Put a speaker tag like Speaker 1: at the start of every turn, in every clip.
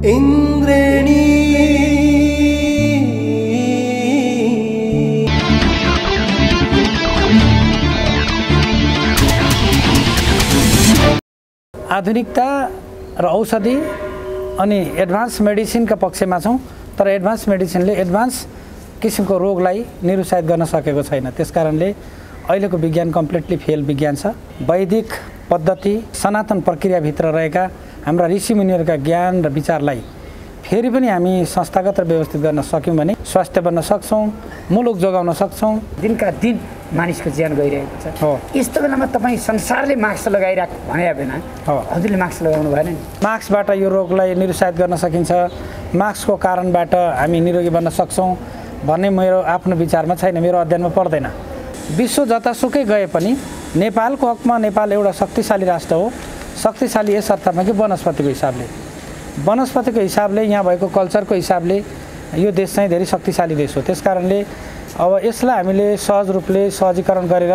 Speaker 1: इन्द्रेणी
Speaker 2: आधुनिकता र औषधि अनि एडभान्स मेडिसिनका पक्षमा छौं, तर एडभान्स मेडिसिनले एडभान्स किसिमको रोगलाई निरुत्साहित गर्न सकेको छैन। त्यसकारणले अहिलेको विज्ञान कम्प्लिटली फेल विज्ञान छ। वैदिक पद्धति सनातन प्रक्रियाभित्र रहेका हाम्रा ऋषिमुनिहरूका ज्ञान र विचारलाई फेरि पनि हामी संस्थागत र व्यवस्थित गर्न सक्यौं भने स्वास्थ्य बन्न सक्छौं, मुलुक जोगाउन सक्छौं।
Speaker 3: दिनका दिन मानिसको ज्यान गइरहेको छ। यस्तो बेलामा तपाईँ संसारले मास्क लगाइराख भने बिना हजुरले मास्क लगाउनु भएन नि।
Speaker 2: मास्कबाट यो रोगलाई निरुत्साहित गर्न सकिन्छ, मास्कको कारणबाट हामी निरोगी बन्न सक्छौं भन्ने मेरो आफ्नो विचारमा छैन, मेरो अध्ययनमा पर्दैन। विश्व जतासुकै गए पनि नेपालको हकमा नेपाल एउटा शक्तिशाली राष्ट्र हो। शक्तिशाली यस अर्थमा कि वनस्पतिको हिसाबले यहाँ भएको कल्चरको हिसाबले यो देश चाहिँ धेरै शक्तिशाली देश हो। त्यसकारणले अब यसलाई हामीले सहज रूपले सहजीकरण गरेर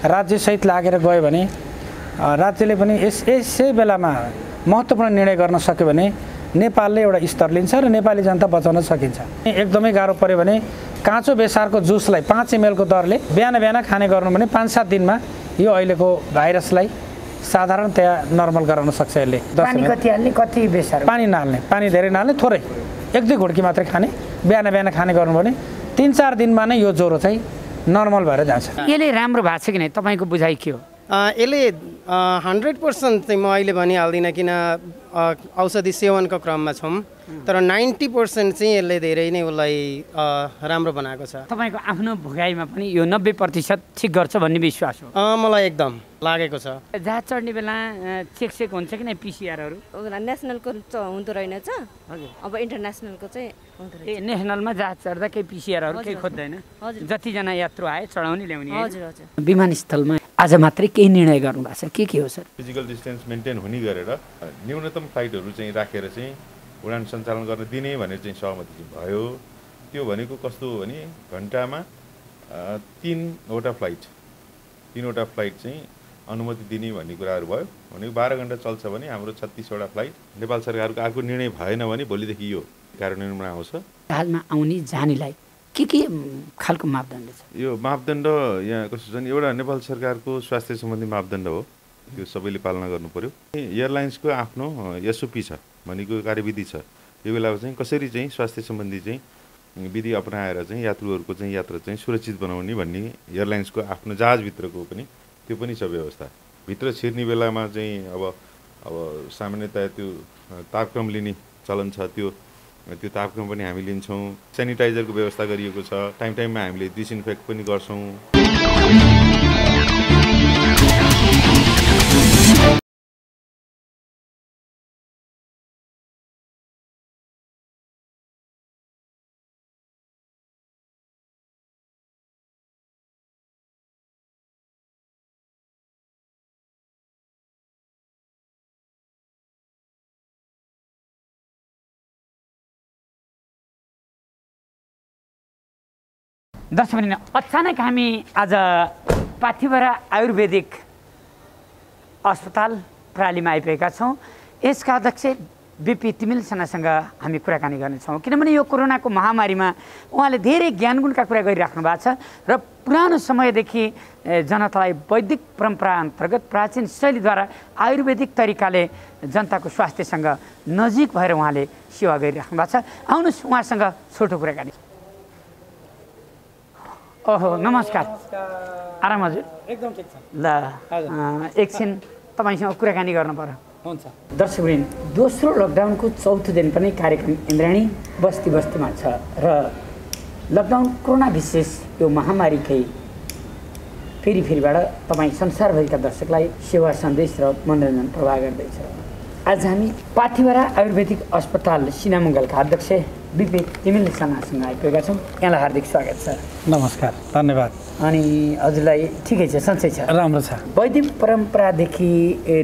Speaker 2: राज्यसहित लागेर गयो भने राज्यले पनि यसै बेलामा महत्त्वपूर्ण निर्णय गर्न सक्यो भने नेपालले एउटा स्तर लिन्छ र नेपाली जनता बचाउन सकिन्छ। एकदमै गाह्रो पर्यो भने काँचो बेसारको जुसलाई 5 ml को दरले बिहान खाने गर्नु भने 5-7 दिनमा यो अहिलेको भाइरसलाई साधारणतया नर्मल गराउन सक्छ। यसले
Speaker 3: पानी कति हाल्ने, कति बेसार?
Speaker 2: पानी नहाल्ने, पानी धेरै नहाल्ने, थोरै 1-2 घुड्की मात्रै खाने, बिहान खाने गर्नु भने 3-4 दिनमा नै यो ज्वरो चाहिँ नर्मल भएर जान्छ।
Speaker 3: यसले राम्रो भएको छ कि नै तपाईको बुझाइ के हो?
Speaker 4: यसले 100% चाहिँ म अहिले भनिहाल्दिनँ, किन औषधि सेवनको क्रममा छौँ, तर 90% चाहिँ यसले धेरै नै उसलाई राम्रो बनाएको छ।
Speaker 3: तपाईको आफ्नो भोगाइमा पनि यो 90% ठिक गर्छ भन्ने विश्वास हो?
Speaker 4: मलाई एकदम लागेको छ।
Speaker 3: जहाज चढ्ने बेला चेक हुन्छ कि नै पिसिआरहरू?
Speaker 5: नेसनलको हुँदो रहेनछ हजुर, अब इन्टरनेसनलको चाहिँ हुँदो रहेछ।
Speaker 3: नेसनलमा जहाज चढ्दा केही पिसिआरहरू केही खोज्दैन? जतिजना यात्रु आए चढाउने ल्याउने?
Speaker 5: हजुर हजुर।
Speaker 3: विमानस्थलमा आज मात्रै केही निर्णय गर्नु भएको छ, के हो सर?
Speaker 6: फिजिकल डिस्टेन्स मेन्टेन हुने गरेर न्यूनतम फ्लाइटहरू चाहिँ राखेर चाहिँ उडान सञ्चालन गर्न दिने भनेर चाहिँ सहमति भयो। त्यो भनेको कस्तो हो भने घन्टामा 3वटा फ्लाइट चाहिँ अनुमति दिने भन्ने कुराहरू भयो। भनेको 12 घण्टा चल्छ भने हाम्रो 36वटा फ्लाइट नेपाल सरकारको अर्को निर्णय भएन भने भोलिदेखि यो कार्यान्वयनमा आउँछ।
Speaker 3: जहाजमा आउने जानेलाई के खालको मापदण्ड छ?
Speaker 6: यो मापदण्ड यहाँ कस्तो छ भने एउटा नेपाल सरकारको स्वास्थ्य सम्बन्धी मापदण्ड हो, यो सबैले पालना गर्नु पर्यो। एयरलाइन्सको आफ्नो एसओपी छ भनेको कार्यविधि छ। यो बेला चाहिँ कसरी चाहिँ स्वास्थ्य सम्बन्धी चाहिँ विधि अपनाएर चाहिँ यात्रुहरूको चाहिँ यात्रा चाहिँ सुरक्षित बनाउने भन्ने एयरलाइन्सको आफ्नो जहाजभित्रको पनि त्यो पनि छ व्यवस्था। भित्र छिर्ने बेलामा चाहिँ अब सामान्यतया त्यो तापक्रम लिने चलन छ, त्यो तापक्रम पनि हामी लिन्छौँ। सेनिटाइजरको व्यवस्था गरिएको छ, टाइममा हामीले डिसइन्फेक्ट पनि गर्छौँ।
Speaker 3: दर्शक अचानक हामी आज पाथिभरा आयुर्वेदिक अस्पताल प्रालीमा आइपुगेका छौँ। यसका अध्यक्ष बिपी तिमिल सेनासँग हामी कुराकानी गर्नेछौँ, किनभने यो कोरोनाको महामारीमा उहाँले धेरै ज्ञानगुणका कुरा गरिराख्नु भएको छ र पुरानो समयदेखि जनतालाई वैदिक परम्परा अन्तर्गत प्राचीन शैलीद्वारा आयुर्वेदिक तरिकाले जनताको स्वास्थ्यसँग नजिक भएर उहाँले सेवा गरिराख्नु भएको छ। आउनुहोस् उहाँसँग छोटो कुराकानी। ओहो नमस्कार। आराम हजुर? एकदम ठिक छ। ल एकछिन तपाईँसँग कुराकानी गर्नु पर्यो। हुन्छ। दर्शकवृन्द, दोस्रो लकडाउनको चौथो दिन पनि कार्यक्रम इन्द्राणी बस्तीमा छ र लकडाउन कोरोना विशेष यो महामारीकै फेरिबाट तपाईँ संसारभरिका दर्शकलाई सेवा सन्देश र मनोरञ्जन प्रवाह गर्दैछ। आज हामी पाथिभरा आयुर्वेदिक अस्पताल सिनामुङ्गलका अध्यक्ष बिपी तिमिल सेनासँग आइपुगेका छौँ। यहाँलाई हार्दिक स्वागत छ।
Speaker 2: नमस्कार, धन्यवाद।
Speaker 3: अनि हजुरलाई ठिकै छ, सन्चै छ?
Speaker 2: राम्रो छ।
Speaker 3: वैदिक परम्परादेखि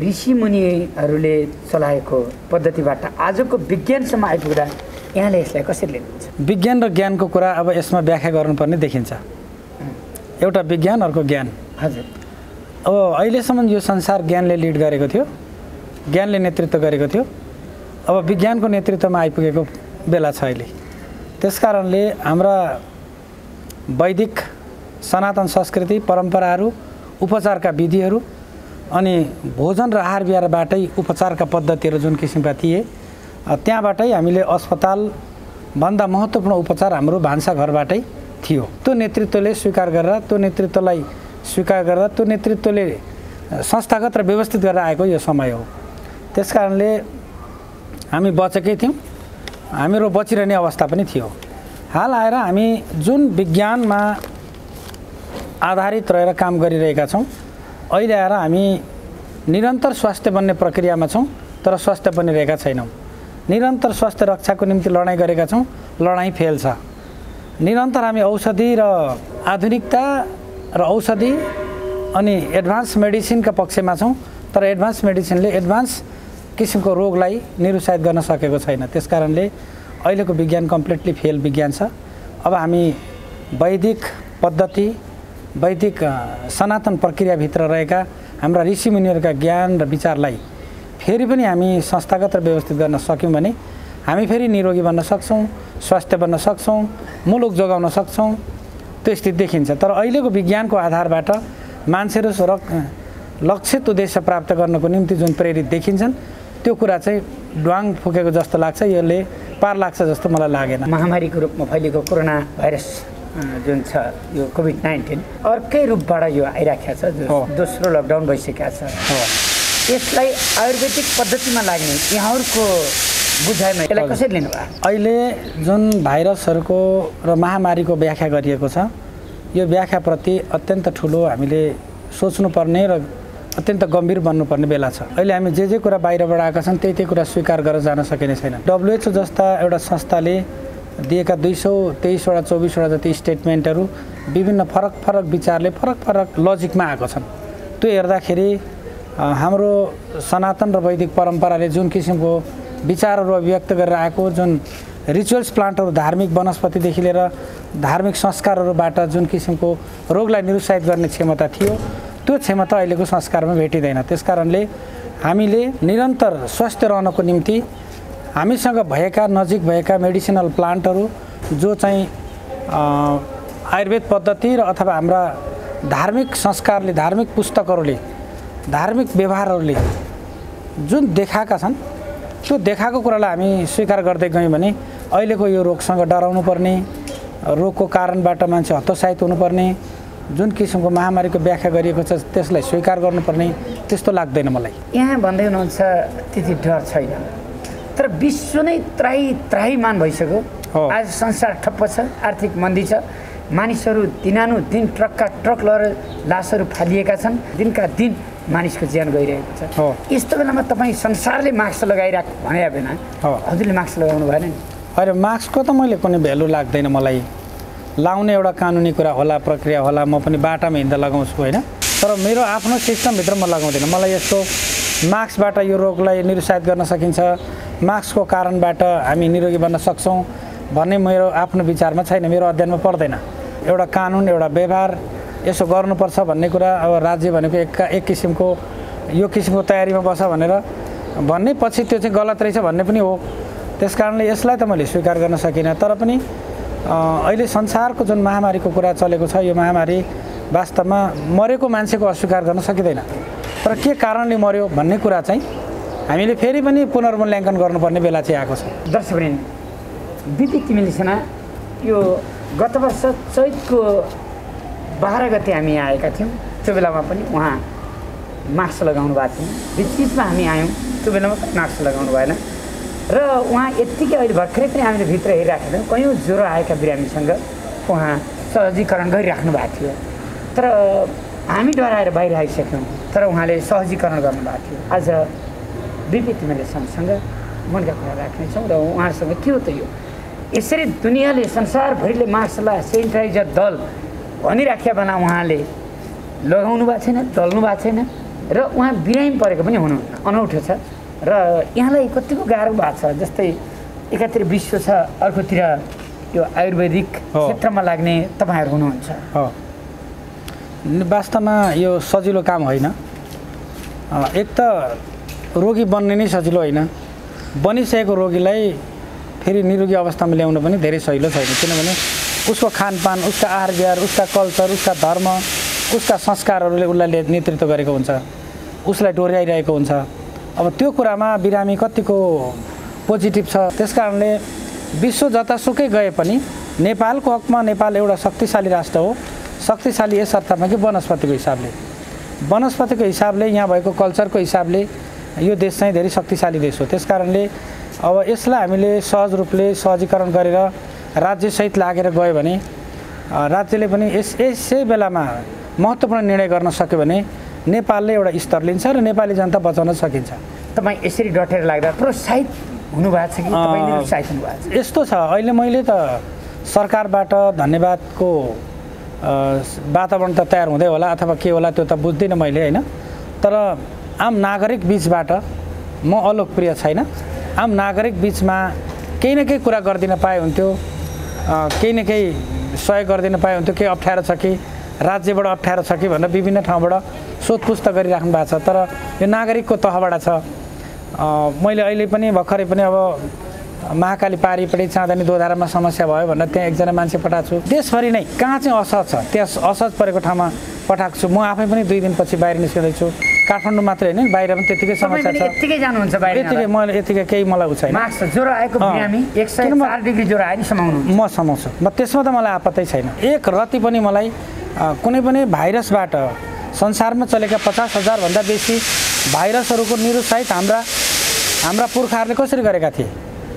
Speaker 3: ऋषिमुनिहरूले चलाएको पद्धतिबाट आजको विज्ञानसम्म आइपुग्दा यहाँले यसलाई कसरी लिनुहुन्छ?
Speaker 2: विज्ञान र ज्ञानको कुरा अब यसमा व्याख्या गर्नुपर्ने देखिन्छ। एउटा विज्ञान, अर्को ज्ञान।
Speaker 3: हजुर।
Speaker 2: अब अहिलेसम्म यो संसार ज्ञानले लिड गरेको थियो, ज्ञानले नेतृत्व गरेको थियो अब विज्ञानको नेतृत्वमा आइपुगेको बेला छ अहिले। त्यसकारणले हाम्रा वैदिक सनातन संस्कृति परम्पराहरू, उपचारका विधिहरू अनि भोजन र आहार विहारबाटै उपचारका पद्धतिहरू जुन किसिमका थिए, त्यहाँबाटै हामीले अस्पतालभन्दा महत्त्वपूर्ण उपचार हाम्रो भान्साघरबाटै थियो। त्यो नेतृत्वले स्वीकार गरेर, त्यो नेतृत्वलाई स्वीकार गरेर, त्यो नेतृत्वले संस्थागत र व्यवस्थित गरेर आएको यो समय हो। त्यसकारणले हामी बचेकै थियौँ, हाम्रो बचिरहने अवस्था पनि थियो। हाल आएर हामी जुन विज्ञानमा आधारित रहेर काम गरिरहेका छौँ, अहिले आएर हामी निरन्तर स्वास्थ्य बन्ने प्रक्रियामा छौँ, तर स्वास्थ्य बनिरहेका छैनौँ। निरन्तर स्वास्थ्य रक्षाको निम्ति लडाइँ गरेका छौँ, लडाइँ फेल छ। निरन्तर हामी औषधि र आधुनिकता र औषधि अनि एडभान्स मेडिसिनका पक्षमा छौँ, तर एडभान्स मेडिसिनले एडभान्स किसिमको रोगलाई निरुत्साहित गर्न सकेको छैन। त्यसकारणले अहिलेको विज्ञान कम्प्लिटली फेल विज्ञान छ। अब हामी वैदिक पद्धति, वैदिक सनातन प्रक्रियाभित्र रहेका हाम्रा ऋषिमुनिहरूका ज्ञान र विचारलाई फेरि पनि हामी संस्थागत र व्यवस्थित गर्न सक्यौँ भने हामी फेरि निरोगी बन्न सक्छौँ, स्वास्थ्य बन्न सक्छौँ, मुलुक जोगाउन सक्छौँ। त्यो स्थिति देखिन्छ। तर अहिलेको विज्ञानको आधारबाट मान्छेहरू लक्षित उद्देश्य प्राप्त गर्नको निम्ति जुन प्रेरित देखिन्छन्, त्यो कुरा चाहिँ ड्वाङ फुकेको जस्तो लाग्छ, यसले पार लाग्छ जस्तो मलाई लागेन।
Speaker 3: महामारीको रूपमा फैलिएको कोरोना भाइरस जुन छ, यो कोभिड-19 अर्कै रूपबाट यो आइराखेको छ, दोस्रो लकडाउन भइसकेको छ। यसलाई आयुर्वेदिक पद्धतिमा लाग्ने यहाँहरूको बुझाइमा यसलाई कसरी लिनुभयो?
Speaker 2: अहिले जुन भाइरसहरूको र महामारीको व्याख्या गरिएको छ, यो व्याख्याप्रति अत्यन्त ठुलो हामीले सोच्नुपर्ने र अत्यन्त गम्भीर बन्नुपर्ने बेला छ। अहिले हामी जे कुरा बाहिरबाट आएका छन् त्यही कुरा स्वीकार गरेर जान सकिने छैन। WHO जस्ता एउटा संस्थाले दिएका 223वटा 24वटा जति स्टेटमेन्टहरू विभिन्न फरक फरक विचारले फरक फरक लजिकमा आएको छन्। त्यो हेर्दाखेरि हाम्रो सनातन र वैदिक परम्पराले जुन किसिमको विचारहरू अभिव्यक्त गरेर आएको, जुन रिचुअल्स प्लान्टहरू, धार्मिक वनस्पतिदेखि लिएर धार्मिक संस्कारहरूबाट जुन किसिमको रोगलाई निरुत्साहित गर्ने क्षमता थियो, त्यो क्षमता अहिलेको संस्कारमा भेटिँदैन। त्यसकारणले हामीले निरन्तर स्वस्थ रहनको निम्ति हामीसँग भएका नजिक भएका मेडिसिनल प्लान्टहरू जो चाहिँ आयुर्वेद पद्धति र अथवा हाम्रा धार्मिक संस्कारले, धार्मिक पुस्तकहरूले, धार्मिक व्यवहारहरूले जुन देखाएका छन्, त्यो देखाएको कुरालाई हामी स्वीकार गर्दै गयौँ भने अहिलेको यो रोगसँग डराउनु पर्ने, रोगको कारणबाट मान्छे हतोत्साहित हुनुपर्ने, जुन किसिमको महामारीको व्याख्या गरिएको छ त्यसलाई स्वीकार गर्नुपर्ने त्यस्तो लाग्दैन मलाई।
Speaker 3: यहाँ भन्दै हुनुहुन्छ त्यति डर छैन, तर विश्व नै त्राहीमान भइसक्यो। आज संसार ठप्प छ, आर्थिक मन्दी छ, मानिसहरू दिनानुदिन ट्रकका ट्रक लगेर लासहरू फालिएका छन्, दिनका दिन मानिसको ज्यान गइरहेको छ। यस्तो बेलामा तपाईँ संसारले मास्क लगाइरहेको भने बिना हजुरले मास्क लगाउनु भएन नि?
Speaker 2: होइन, मास्कको त मैले कुनै भ्यालु लाग्दैन मलाई। लाउने एउटा कानुनी कुरा होला, प्रक्रिया होला, म पनि बाटामा हिँड्दा लगाउँछु होइन, तर मेरो आफ्नो सिस्टमभित्र म लगाउँदिनँ। मलाई यस्तो मास्कबाट यो रोगलाई निरुत्साहित गर्न सकिन्छ, मास्कको कारणबाट हामी निरोगी बन्न सक्छौँ भन्ने मेरो आफ्नो विचारमा छैन, मेरो अध्ययनमा पर्दैन। एउटा कानुन, एउटा व्यवहार यसो गर्नुपर्छ भन्ने कुरा अब राज्य भनेको एक किसिमको यो किसिमको तयारीमा बस भनेर भन्ने पछि त्यो चाहिँ गलत रहेछ भन्ने पनि हो। त्यसकारणले यसलाई त मैले स्वीकार गर्न सकिनँ। तर पनि अहिले संसारको जुन महामारीको कुरा चलेको छ, यो महामारी वास्तवमा मरेको मान्छेको अस्वीकार गर्न सकिँदैन, तर के कारणले मर्यो भन्ने कुरा चाहिँ हामीले फेरि पनि पुनर्मूल्याङ्कन गर्नुपर्ने बेला चाहिँ आएको छ।
Speaker 3: दर्शकवृन्द, बिपी तिमिलसेना यो गत वर्ष चैतको 12 गते हामी आएका थियौँ। त्यो बेलामा पनि उहाँ मास्क लगाउनु भएको थिएन, बिचबिचमा हामी आयौँ, त्यो बेलामा पनि मास्क लगाउनु भएन र उहाँ यत्तिकै अहिले भर्खरै पनि हामीले भित्र हेरिराखेका थियौँ, कयौँ ज्वरो आएका बिरामीसँग उहाँ सहजीकरण गरिराख्नु भएको थियो। तर हामी डराएर बाहिर आइसक्यौँ, तर उहाँले सहजीकरण गर्नुभएको थियो। आज बिपी तिमिलसेनासँग मनका कुरा राख्नेछौँ र उहाँसँग के हो त यो यसरी दुनियाँले संसारभरिले मास्क ला, सेनिटाइजर दल भनिराख्या बेला उहाँले लगाउनु भएको छैन, दल्नु भएको छैन र उहाँ बिरामी परेको पनि हुनुहुन्न, अनौठो छ र यहाँलाई कतिको गाह्रो भएको छ। जस्तै एकातिर विश्व छ, अर्कोतिर यो आयुर्वेदिक क्षेत्रमा लाग्ने तपाईँहरू हुनुहुन्छ।
Speaker 2: वास्तवमा यो सजिलो काम होइन। एक त रोगी बन्ने नै सजिलो होइन, बनिसकेको रोगीलाई फेरि निरोगी अवस्थामा ल्याउन पनि धेरै सजिलो छैन, किनभने उसको खानपान, उसका आहार विहार, उसका कल्चर, उसका धर्म, उसका संस्कारहरूले उसलाई नेतृत्व गरेको हुन्छ, उसलाई डोर्याइरहेको हुन्छ। अब त्यो कुरामा बिरामी कतिको पोजिटिभ छ। त्यस कारणले विश्व जतासुकै गए पनि नेपालको हकमा नेपाल एउटा शक्तिशाली राष्ट्र हो। शक्तिशाली यस अर्थमा कि वनस्पतिको हिसाबले यहाँ भएको कल्चरको हिसाबले यो देश चाहिँ धेरै शक्तिशाली देश हो। त्यस कारणले अब यसलाई हामीले सहज रूपले सहजीकरण गरेर राज्यसहित लागेर गयो भने राज्यले पनि यसै बेलामा महत्त्वपूर्ण निर्णय गर्न सक्यो भने नेपालले एउटा स्तर लिन्छ र नेपाली जनता बचाउन सकिन्छ।
Speaker 3: तपाईँ यसरी डटेर लाग्दा प्रोत्साहित हुनुभएको छ कि तपाईँले उत्साहित हुनुभएको छ?
Speaker 2: यस्तो छ, अहिले मैले त सरकारबाट धन्यवादको वातावरण त तयार हुँदै होला अथवा के होला त्यो त बुझ्दिनँ मैले होइन, तर आम नागरिक बिचबाट म अलोकप्रिय छैन। आम नागरिक बिचमा केही न केही कुरा गरिदिन पाए हुन्थ्यो, केही न केही सहयोग गरिदिन पाए हुन्थ्यो, केही अप्ठ्यारो छ कि राज्यबाट अप्ठ्यारो छ कि भनेर विभिन्न ठाउँबाट सोधपुछ त गरिराख्नु भएको छ, तर यो नागरिकको तहबाट छ। मैले अहिले पनि भर्खरै पनि अब महाकाली पारिपट्टि चाँदनी दोधारामा समस्या भयो भनेर त्यहाँ एकजना मान्छे पठाएको छु। देशभरि नै कहाँ चाहिँ असहज छ त्यहाँ असहज परेको ठाउँमा पठाएको छु। म आफै पनि 2 दिनपछि बाहिर निस्किँदैछु। काठमाडौँ मात्रै होइन, बाहिर पनि त्यतिकै समस्या छ।
Speaker 3: यतिकै जानुहुन्छ बाहिर?
Speaker 2: यतिकै, मैले यतिकै केही मलाई छैन।
Speaker 3: मास्क ज्वरो आएको बिरामी 104 डिग्री ज्वरो आयो नि समाउनु?
Speaker 2: म समाउँछु, म त्यसमा त मलाई आपत्ति छैन। एक रति पनि मलाई कुनै पनि भाइरसबाट संसारमा चलेका 50,000 भन्दा बेसी भाइरसहरूको निरुत्साहित हाम्रा पुर्खाहरूले कसरी गरेका थिए,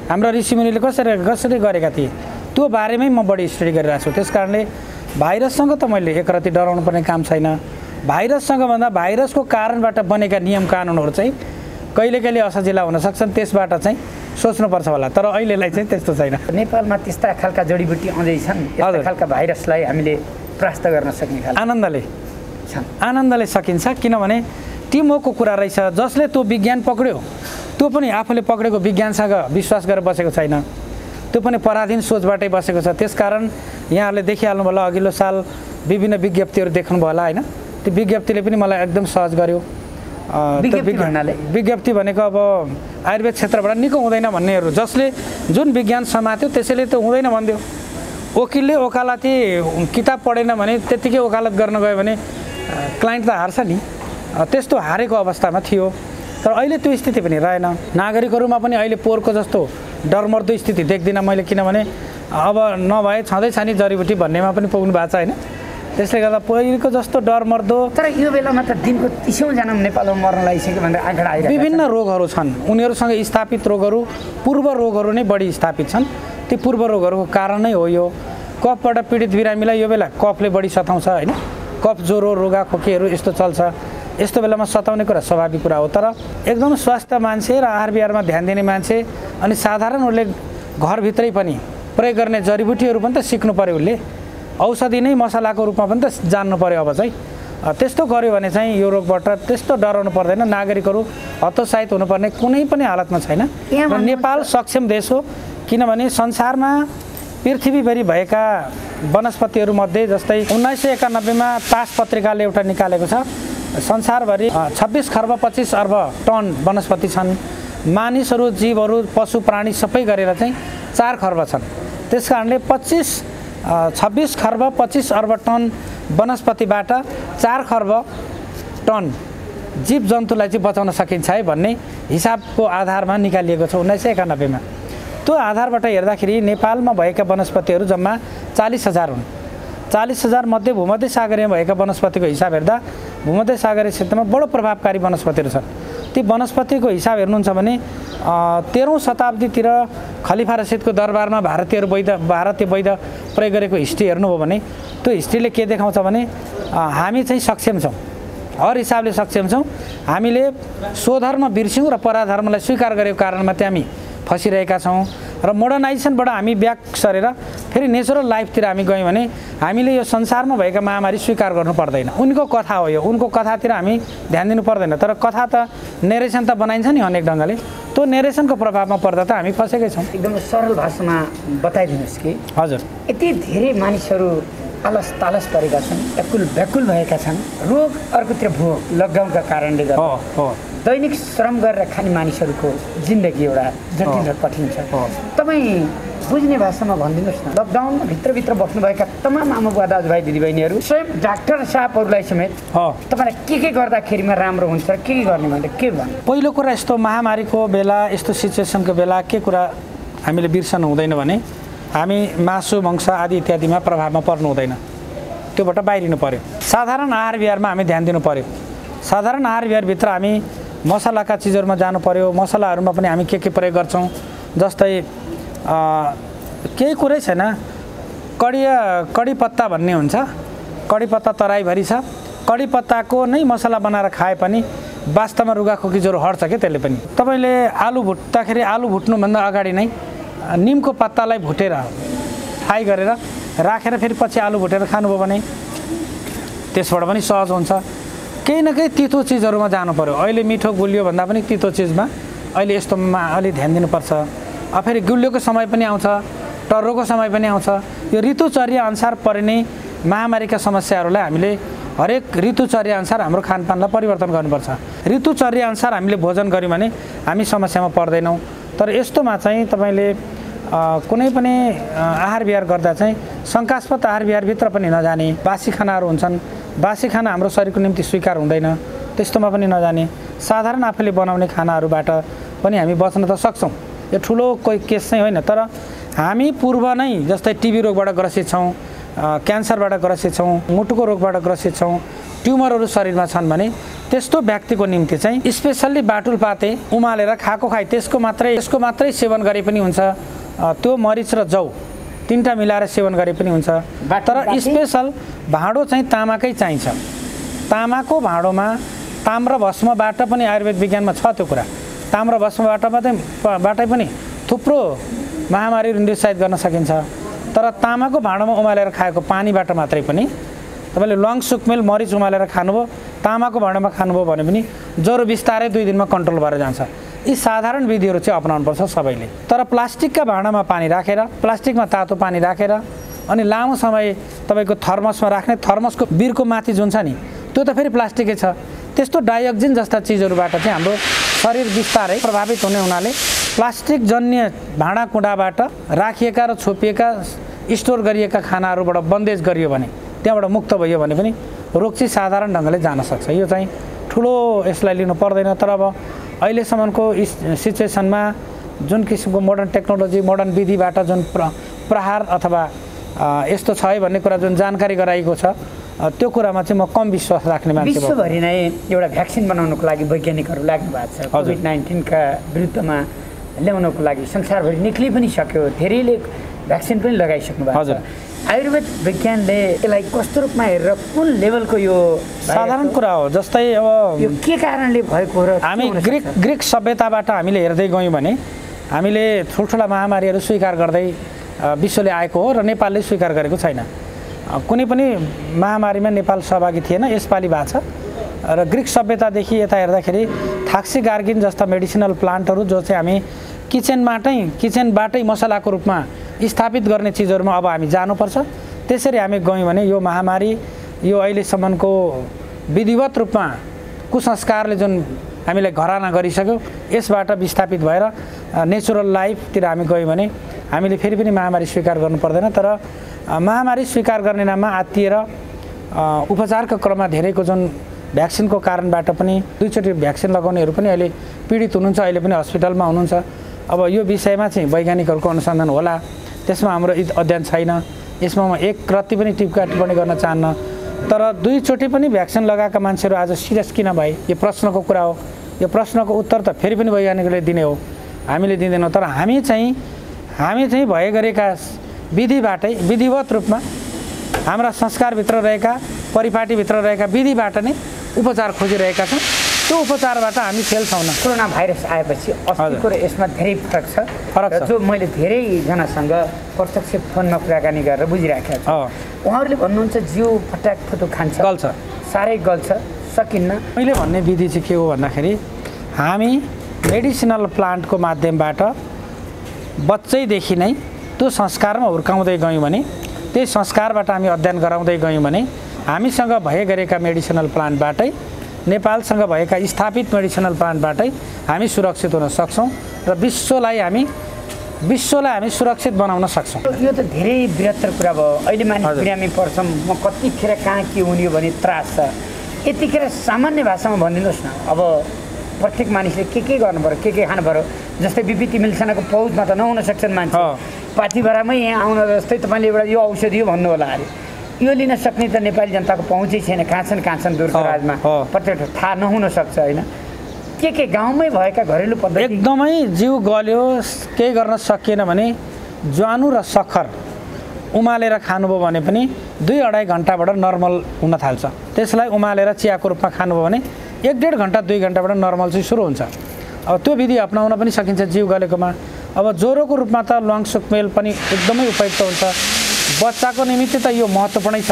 Speaker 2: हाम्रा ऋषिमुनिले कसरी गरेका थिए, त्यो बारेमै म बढी स्टडी गरिरहेको छु। त्यस कारणले भाइरससँग त मैले एक रति डराउनु पर्ने काम छैन। भाइरससँग भन्दा भाइरसको कारणबाट बनेका नियम कानुनहरू चाहिँ कहिले असजिला हुन सक्छन्, त्यसबाट चाहिँ सोच्नुपर्छ होला, तर अहिलेलाई चाहिँ त्यस्तो छैन।
Speaker 3: नेपालमा त्यस्ता खालका जडीबुटी आउँदै छन्, यस्ता खालका भाइरसलाई हामीले परास्त गर्न सक्ने खालका
Speaker 2: आनन्दले सकिन्छ, किनभने टिमवर्कको कुरा रहेछ। जसले त्यो विज्ञान पक्र्यो त्यो पनि आफूले पक्रेको विज्ञानसँग विश्वास गरेर बसेको छैन, त्यो पनि पराधीन सोचबाटै बसेको छ। त्यसकारण यहाँहरूले देखिहाल्नु होला, अघिल्लो साल विभिन्न विज्ञप्तिहरू देख्नुभयो होला होइन, त्यो विज्ञप्तिले पनि मलाई एकदम सहज गर्यो। विज्ञप्ति भनेको अब आयुर्वेद क्षेत्रबाट निको हुँदैन भन्नेहरू, जसले जुन विज्ञान समात्यो त्यसैले त हुँदैन भनिदियो। वकिलले वकालती किताब पढेन भने त्यत्तिकै वकालत गर्न गयो भने क्लाइन्ट त हार्छ नि, त्यस्तो हारेको अवस्थामा थियो। तर अहिले त्यो स्थिति पनि रहेन। नागरिकहरूमा पनि अहिले पोहोरको जस्तो डरमर्दो स्थिति देख्दिनँ मैले, किनभने अब नभए छँदैछ नि जडीबुटी भन्नेमा पनि पुग्नु भएको छ होइन। त्यसले गर्दा पहिलेको जस्तो डरमर्दो।
Speaker 3: तर यो बेलामा त दिनको 30औं जना नेपालमा मर्न लागिसक्यो भनेर आँकडा आइरहेको छ।
Speaker 2: विभिन्न रोगहरू छन्, उनीहरूसँग स्थापित रोगहरू, पूर्व रोगहरू नै बढी स्थापित छन्। ती पूर्व रोगहरूको कारण नै हो यो। कफबाट पीडित बिरामीलाई यो बेला कफले बढी सताउँछ होइन, कफ ज्वरो रुगाखोकीहरू यस्तो चल्छ। यस्तो बेलामा सताउने कुरा स्वाभाविक कुरा हो, तर एकदम स्वस्थ मान्छे र आहार विहारमा ध्यान दिने मान्छे अनि साधारणहरूले घरभित्रै पनि प्रयोग गर्ने जडीबुटीहरू पनि त सिक्नु पर्यो। उसले औषधि नै मसलाको रूपमा पनि त जान्नु पर्यो। अब चाहिँ त्यस्तो गर्यो भने चाहिँ यो रोगबाट त्यस्तो डराउनु पर्दैन। नागरिकहरू हतोत्साहित हुनुपर्ने कुनै पनि हालतमा छैन। र नेपाल सक्षम देश हो, किनभने संसारमा पृथ्वीभरि भएका वनस्पतिहरूमध्ये जस्तै 1991मा तास पत्रिकाले एउटा निकालेको छ, संसारभरि 26 खर्ब 25 अर्ब टन वनस्पति छन्। मानिसहरू, जीवहरू, पशु प्राणी सबै गरेर चाहिँ 4 खर्ब छन्। त्यस कारणले 26 खर्ब 25 अर्ब टन वनस्पतिबाट 4 खर्ब टन जीव जन्तुलाई चाहिँ बचाउन सकिन्छ है भन्ने हिसाबको आधारमा निकालिएको छ 1991मा। त्यो आधारबाट हेर्दाखेरि नेपालमा भएका वनस्पतिहरू जम्मा 40,000 हुन्। 40,000 मध्ये भूमध्य सागरीयमा भएका वनस्पतिको हिसाब हेर्दा भूमध्य सागरीय क्षेत्रमा बडो प्रभावकारी वनस्पतिहरू छन्। ती वनस्पतिको हिसाब हेर्नुहुन्छ भने 13औं शताब्दीतिर खलिफा रसिदको दरबारमा भारतीय वैध प्रयोग गरेको हिस्ट्री हेर्नुभयो भने त्यो हिस्ट्रीले के देखाउँछ भने हामी चाहिँ सक्षम छौँ, हर हिसाबले सक्षम छौँ। हामीले स्वधर्म बिर्स्यौँ र पराधर्मलाई स्वीकार गरेको कारणमा चाहिँ हामी फसिरहेका छौँ। र मोडर्नाइजेसनबाट हामी ब्याक सरेर फेरि नेचुरल लाइफतिर हामी गयौँ भने हामीले यो संसारमा भएका महामारी स्वीकार गर्नु पर्दैन। उनको कथा हो यो, उनको कथातिर हामी ध्यान दिनु पर्दैन। तर कथा त नेरेसन त बनाइन्छ नि अनेक ढङ्गले, त्यो नेरेसनको प्रभावमा पर्दा त हामी फसेकै छौँ।
Speaker 3: एकदम सरल भाषामा बताइदिनुहोस् कि
Speaker 2: हजुर,
Speaker 3: यति धेरै मानिसहरू आलस तालस परेका छन्, व्याकुल भएका छन्, रोग अर्कोतिर भोग लकडाउनका कारणले गर्दा दैनिक श्रम गरेर खाने मानिसहरूको जिन्दगी एउटा जटिल र कठिन छ। तपाईँ बुझ्ने भाषामा भनिदिनुहोस् न, लकडाउनमा भित्रभित्र बस्नुभएका तमाम आमाबुवा दाजुभाइ दिदीबहिनीहरू स्वयं डाक्टर साहबहरूलाई समेत तपाईँलाई के गर्दाखेरिमा राम्रो हुन्छ र के गर्ने भने के भन्नु?
Speaker 2: पहिलो कुरा यस्तो महामारीको बेला, यस्तो सिचुएसनको बेला के कुरा हामीले बिर्सनु हुँदैन भने हामी मासु मङ्स आदि इत्यादिमा प्रभावमा पर्नु हुँदैन, त्योबाट बाहिरिनु पर्यो। साधारण आहार विहारमा हामी ध्यान दिनु पर्यो। साधारण आहार विहारभित्र हामी मसलाका चिजहरूमा जानु पर्यो। मसलाहरूमा पनि हामी के प्रयोग गर्छौँ, जस्तै केही कुरै छैन, कडी पत्ता भन्ने हुन्छ, कडी पत्ता तराईभरि छ, कडी पत्ताको नै मसला बनाएर खाए पनि वास्तवमा रुगाखोकी ज्वरो हट्छ क्या त्यसले पनि। तपाईँले आलु भुट्दाखेरि आलु भुट्नुभन्दा अगाडि नै निमको पत्तालाई भुटेर फ्राई गरेर राखेर फेरि पछि आलु भुटेर खानुभयो भने त्यसबाट पनि सहज हुन्छ। केही न केही तितो चिजहरूमा जानु पर्यो। अहिले मिठो गुलियो भन्दा पनि तितो चिजमा अहिले यस्तोमा अलि ध्यान दिनुपर्छ। फेरि गुलियोको समय पनि आउँछ, टर्रोको समय पनि आउँछ। यो ऋतुचर्या अनुसार पर्ने महामारीका समस्याहरूलाई हामीले हरेक ऋतुचर्या अनुसार हाम्रो खानपानलाई परिवर्तन गर्नुपर्छ। ऋतुचर्या अनुसार हामीले भोजन गऱ्यौँ भने हामी समस्यामा पर्दैनौँ। तर यस्तोमा चाहिँ तपाईँले कुनै पनि आहार विहार गर्दा चाहिँ शङ्कास्पद आहार विहारभित्र पनि नजाने। बासी खानाहरू हुन्छन्, बासी खाना हाम्रो शरीरको निम्ति स्वीकार हुँदैन, त्यस्तोमा पनि नजाने। साधारण आफूले बनाउने खानाहरूबाट पनि हामी बच्न त सक्छौँ। यो ठुलो कोही केस चाहिँ होइन, तर हामी पूर्व नै जस्तै टिबी रोगबाट ग्रसित छौँ, क्यान्सरबाट ग्रसित छौँ, मुटुको रोगबाट ग्रसित छौँ, ट्युमरहरू शरीरमा छन् भने त्यस्तो व्यक्तिको निम्ति चाहिँ स्पेसल्ली बाटुलपाते उमालेर खाएको खाइ त्यसको मात्रै सेवन गरे पनि हुन्छ। त्यो मरिच र जौ तीनटा मिलाएर सेवन गरे पनि हुन्छ। तर स्पेसल भाँडो चाहिँ तामाकै चाहिन्छ। तामाको भाँडोमा ताम्र भस्मबाट पनि आयुर्वेद विज्ञानमा छ त्यो कुरा। ताम्र भस्मबाटै पनि थुप्रो महामारीहरू निरुत्साहित गर्न सकिन्छ। तर तामाको भाँडोमा उमालेर खाएको पानीबाट मात्रै पनि तपाईँले लङ सुकमेल मरिच उमालेर खानुभयो, तामाको भाँडोमा खानुभयो भने पनि ज्वरो बिस्तारै 2 दिनमा कन्ट्रोल भएर जान्छ। यी साधारण विधिहरू चाहिँ अपनाउनुपर्छ सबैले। तर प्लास्टिकका भाँडामा पानी राखेर, प्लास्टिकमा तातो पानी राखेर अनि लामो समय तपाईँको थर्मसमा राख्ने, थर्मसको बिर्को माथि जुन छ नि त्यो त फेरि प्लास्टिकै छ। त्यस्तो डाइअक्जिन जस्ता चिजहरूबाट चाहिँ हाम्रो शरीर बिस्तारै प्रभावित हुने हुनाले प्लास्टिक जन्य भाँडाकुँडाबाट राखिएका र छोपिएका स्टोर गरिएका खानाहरूबाट बन्देज गरियो भने, त्यहाँबाट मुक्त भयो भने पनि रोग चाहिँ साधारण ढङ्गले जान सक्छ। यो चाहिँ ठुलो यसलाई लिनु पर्दैन। तर अब अहिलेसम्मको सिचुएसनमा जुन किसिमको मोडर्न टेक्नोलोजी, मोडर्न विधिबाट जुन प्रहार अथवा यस्तो छ है भन्ने कुरा जुन जानकारी गराइएको छ, त्यो कुरामा चाहिँ म कम विश्वास राख्ने मान्छे।
Speaker 3: विश्वभरि नै एउटा भ्याक्सिन बनाउनको लागि वैज्ञानिकहरू लाग्नु भएको छ। कोभिड-19 का विरुद्धमा ल्याउनको लागि संसारभरि निक्लि पनि सक्यो, धेरैले भ्याक्सिन पनि लगाइसक्नु भएको छ। आयुर्वेद विज्ञानले यसलाई कस्तो रूपमा हेरेर कुन लेभलको यो
Speaker 2: साधारण कुरा हो, जस्तै अब
Speaker 3: यो के कारणले भएको र
Speaker 2: हामी ग्रिक सभ्यताबाट हामीले हेर्दै गयौँ भने हामीले ठुल्ठुला महामारीहरू स्वीकार गर्दै विश्वले आएको हो र नेपालले स्वीकार गरेको छैन। कुनै पनि महामारीमा नेपाल सहभागी थिएन, यसपालि भएको छ। र ग्रिक सभ्यतादेखि यता हेर्दाखेरि थाक्सी गार्गिन जस्ता मेडिसिनल प्लान्टहरू जो चाहिँ हामी किचनबाटै मसलाको रूपमा स्थापित गर्ने चिजहरूमा अब हामी जानुपर्छ। त्यसरी हामी गयौँ भने यो महामारी, यो अहिलेसम्मको विधिवत रूपमा कुसंस्कारले जुन हामीलाई घराना गरिसक्यो, यसबाट विस्थापित भएर नेचुरल लाइफतिर हामी गयौँ भने हामीले फेरि पनि महामारी स्वीकार गर्नु पर्दैन। तर महामारी स्वीकार गर्ने नाममा आत्तिएर उपचारको क्रममा धेरैको जुन भ्याक्सिनको कारणबाट पनि 2 चोटि भ्याक्सिन लगाउनेहरू पनि अहिले पीडित हुनुहुन्छ, अहिले पनि हस्पिटलमा हुनुहुन्छ। अब यो विषयमा चाहिँ वैज्ञानिकहरूको अनुसन्धान होला, त्यसमा हाम्रो अध्ययन छैन। यसमा म एक रत्ती पनि टिप्पणी गर्न चाहन्न। तर 2 चोटि पनि भ्याक्सिन लगाएका मान्छेहरू आज सिरियस किन भए, यो प्रश्नको कुरा हो। यो प्रश्नको उत्तर त फेरि पनि वैज्ञानिकले दिने हो, हामीले दिँदैनौँ। तर हामी चाहिँ भए गरेका विधिबाटै, विधिवत रूपमा हाम्रा संस्कारभित्र रहेका, परिपाटीभित्र रहेका विधिबाट नै उपचार खोजिरहेका छौँ। त्यो उपचारबाट हामी फेल छौँ।
Speaker 3: कोरोना भाइरस आएपछि अस्तिको र यसमा धेरै फरक छ। जो मैले धेरैजनासँग प्रत्यक्ष फोनमा कुराकानी गरेर बुझिराखेको छु, उहाँहरूले भन्नुहुन्छ जिउ फटाक फुटुक खान्छ,
Speaker 2: गल्छ,
Speaker 3: साह्रै गल्छ, सकिन्न।
Speaker 2: मैले भन्ने विधि चाहिँ के हो भन्दाखेरि हामी मेडिसिनल प्लान्टको माध्यमबाट बच्चैदेखि नै त्यो संस्कारमा हुर्काउँदै गयौँ भने, त्यही संस्कारबाट हामी अध्ययन गराउँदै गयौँ भने हामीसँग भए गरेका मेडिसिनल प्लान्टबाटै नेपालसँग भएका स्थापित मेडिसिनल प्लान्टबाटै हामी सुरक्षित हुन सक्छौँ र विश्वलाई हामी सुरक्षित बनाउन सक्छौँ।
Speaker 3: यो त धेरै बृहत्तर कुरा भयो। अहिले मानिस बिरामी पर्छौँ, म कतिखेर कहाँ के हुने हो भने त्रास छ। यतिखेर सामान्य भाषामा भनिदिनुहोस् न, अब प्रत्येक मानिसले के गर्नु पऱ्यो, के खानु पऱ्यो? जस्तै बिपी तिमिलसेनाको पहुँचमा त नहुन सक्छन् मान्छे, पाथिभरामै यहाँ आउन जस्तै तपाईँले एउटा यो औषधि हो भन्नु होला अरे, यो लिन सक्ने त नेपाली जनताको पहुँचै छैन। कहाँ छन् दूरदराजमा प्रत्येक थाहा नहुन सक्छ होइन। के गाउँमै भएका घरेलु पद्धति
Speaker 2: एकदमै जिउ गल्यो, केही गर्न सकिएन भने ज्वानो र सक्खर उमालेर खानुभयो भने पनि 2-2.5 घन्टाबाट नर्मल हुन थाल्छ। त्यसलाई उमालेर चियाको रूपमा खानुभयो भने 1-1.5 घन्टा 2 घन्टाबाट नर्मल चाहिँ सुरु हुन्छ। अब त्यो विधि अपनाउन पनि सकिन्छ जिउ गलेकोमा। अब ज्वरोको रूपमा त ल्वाङ सुकमेल पनि एकदमै उपयुक्त हुन्छ। बच्चाको निमित्त त यो महत्त्वपूर्णै छ।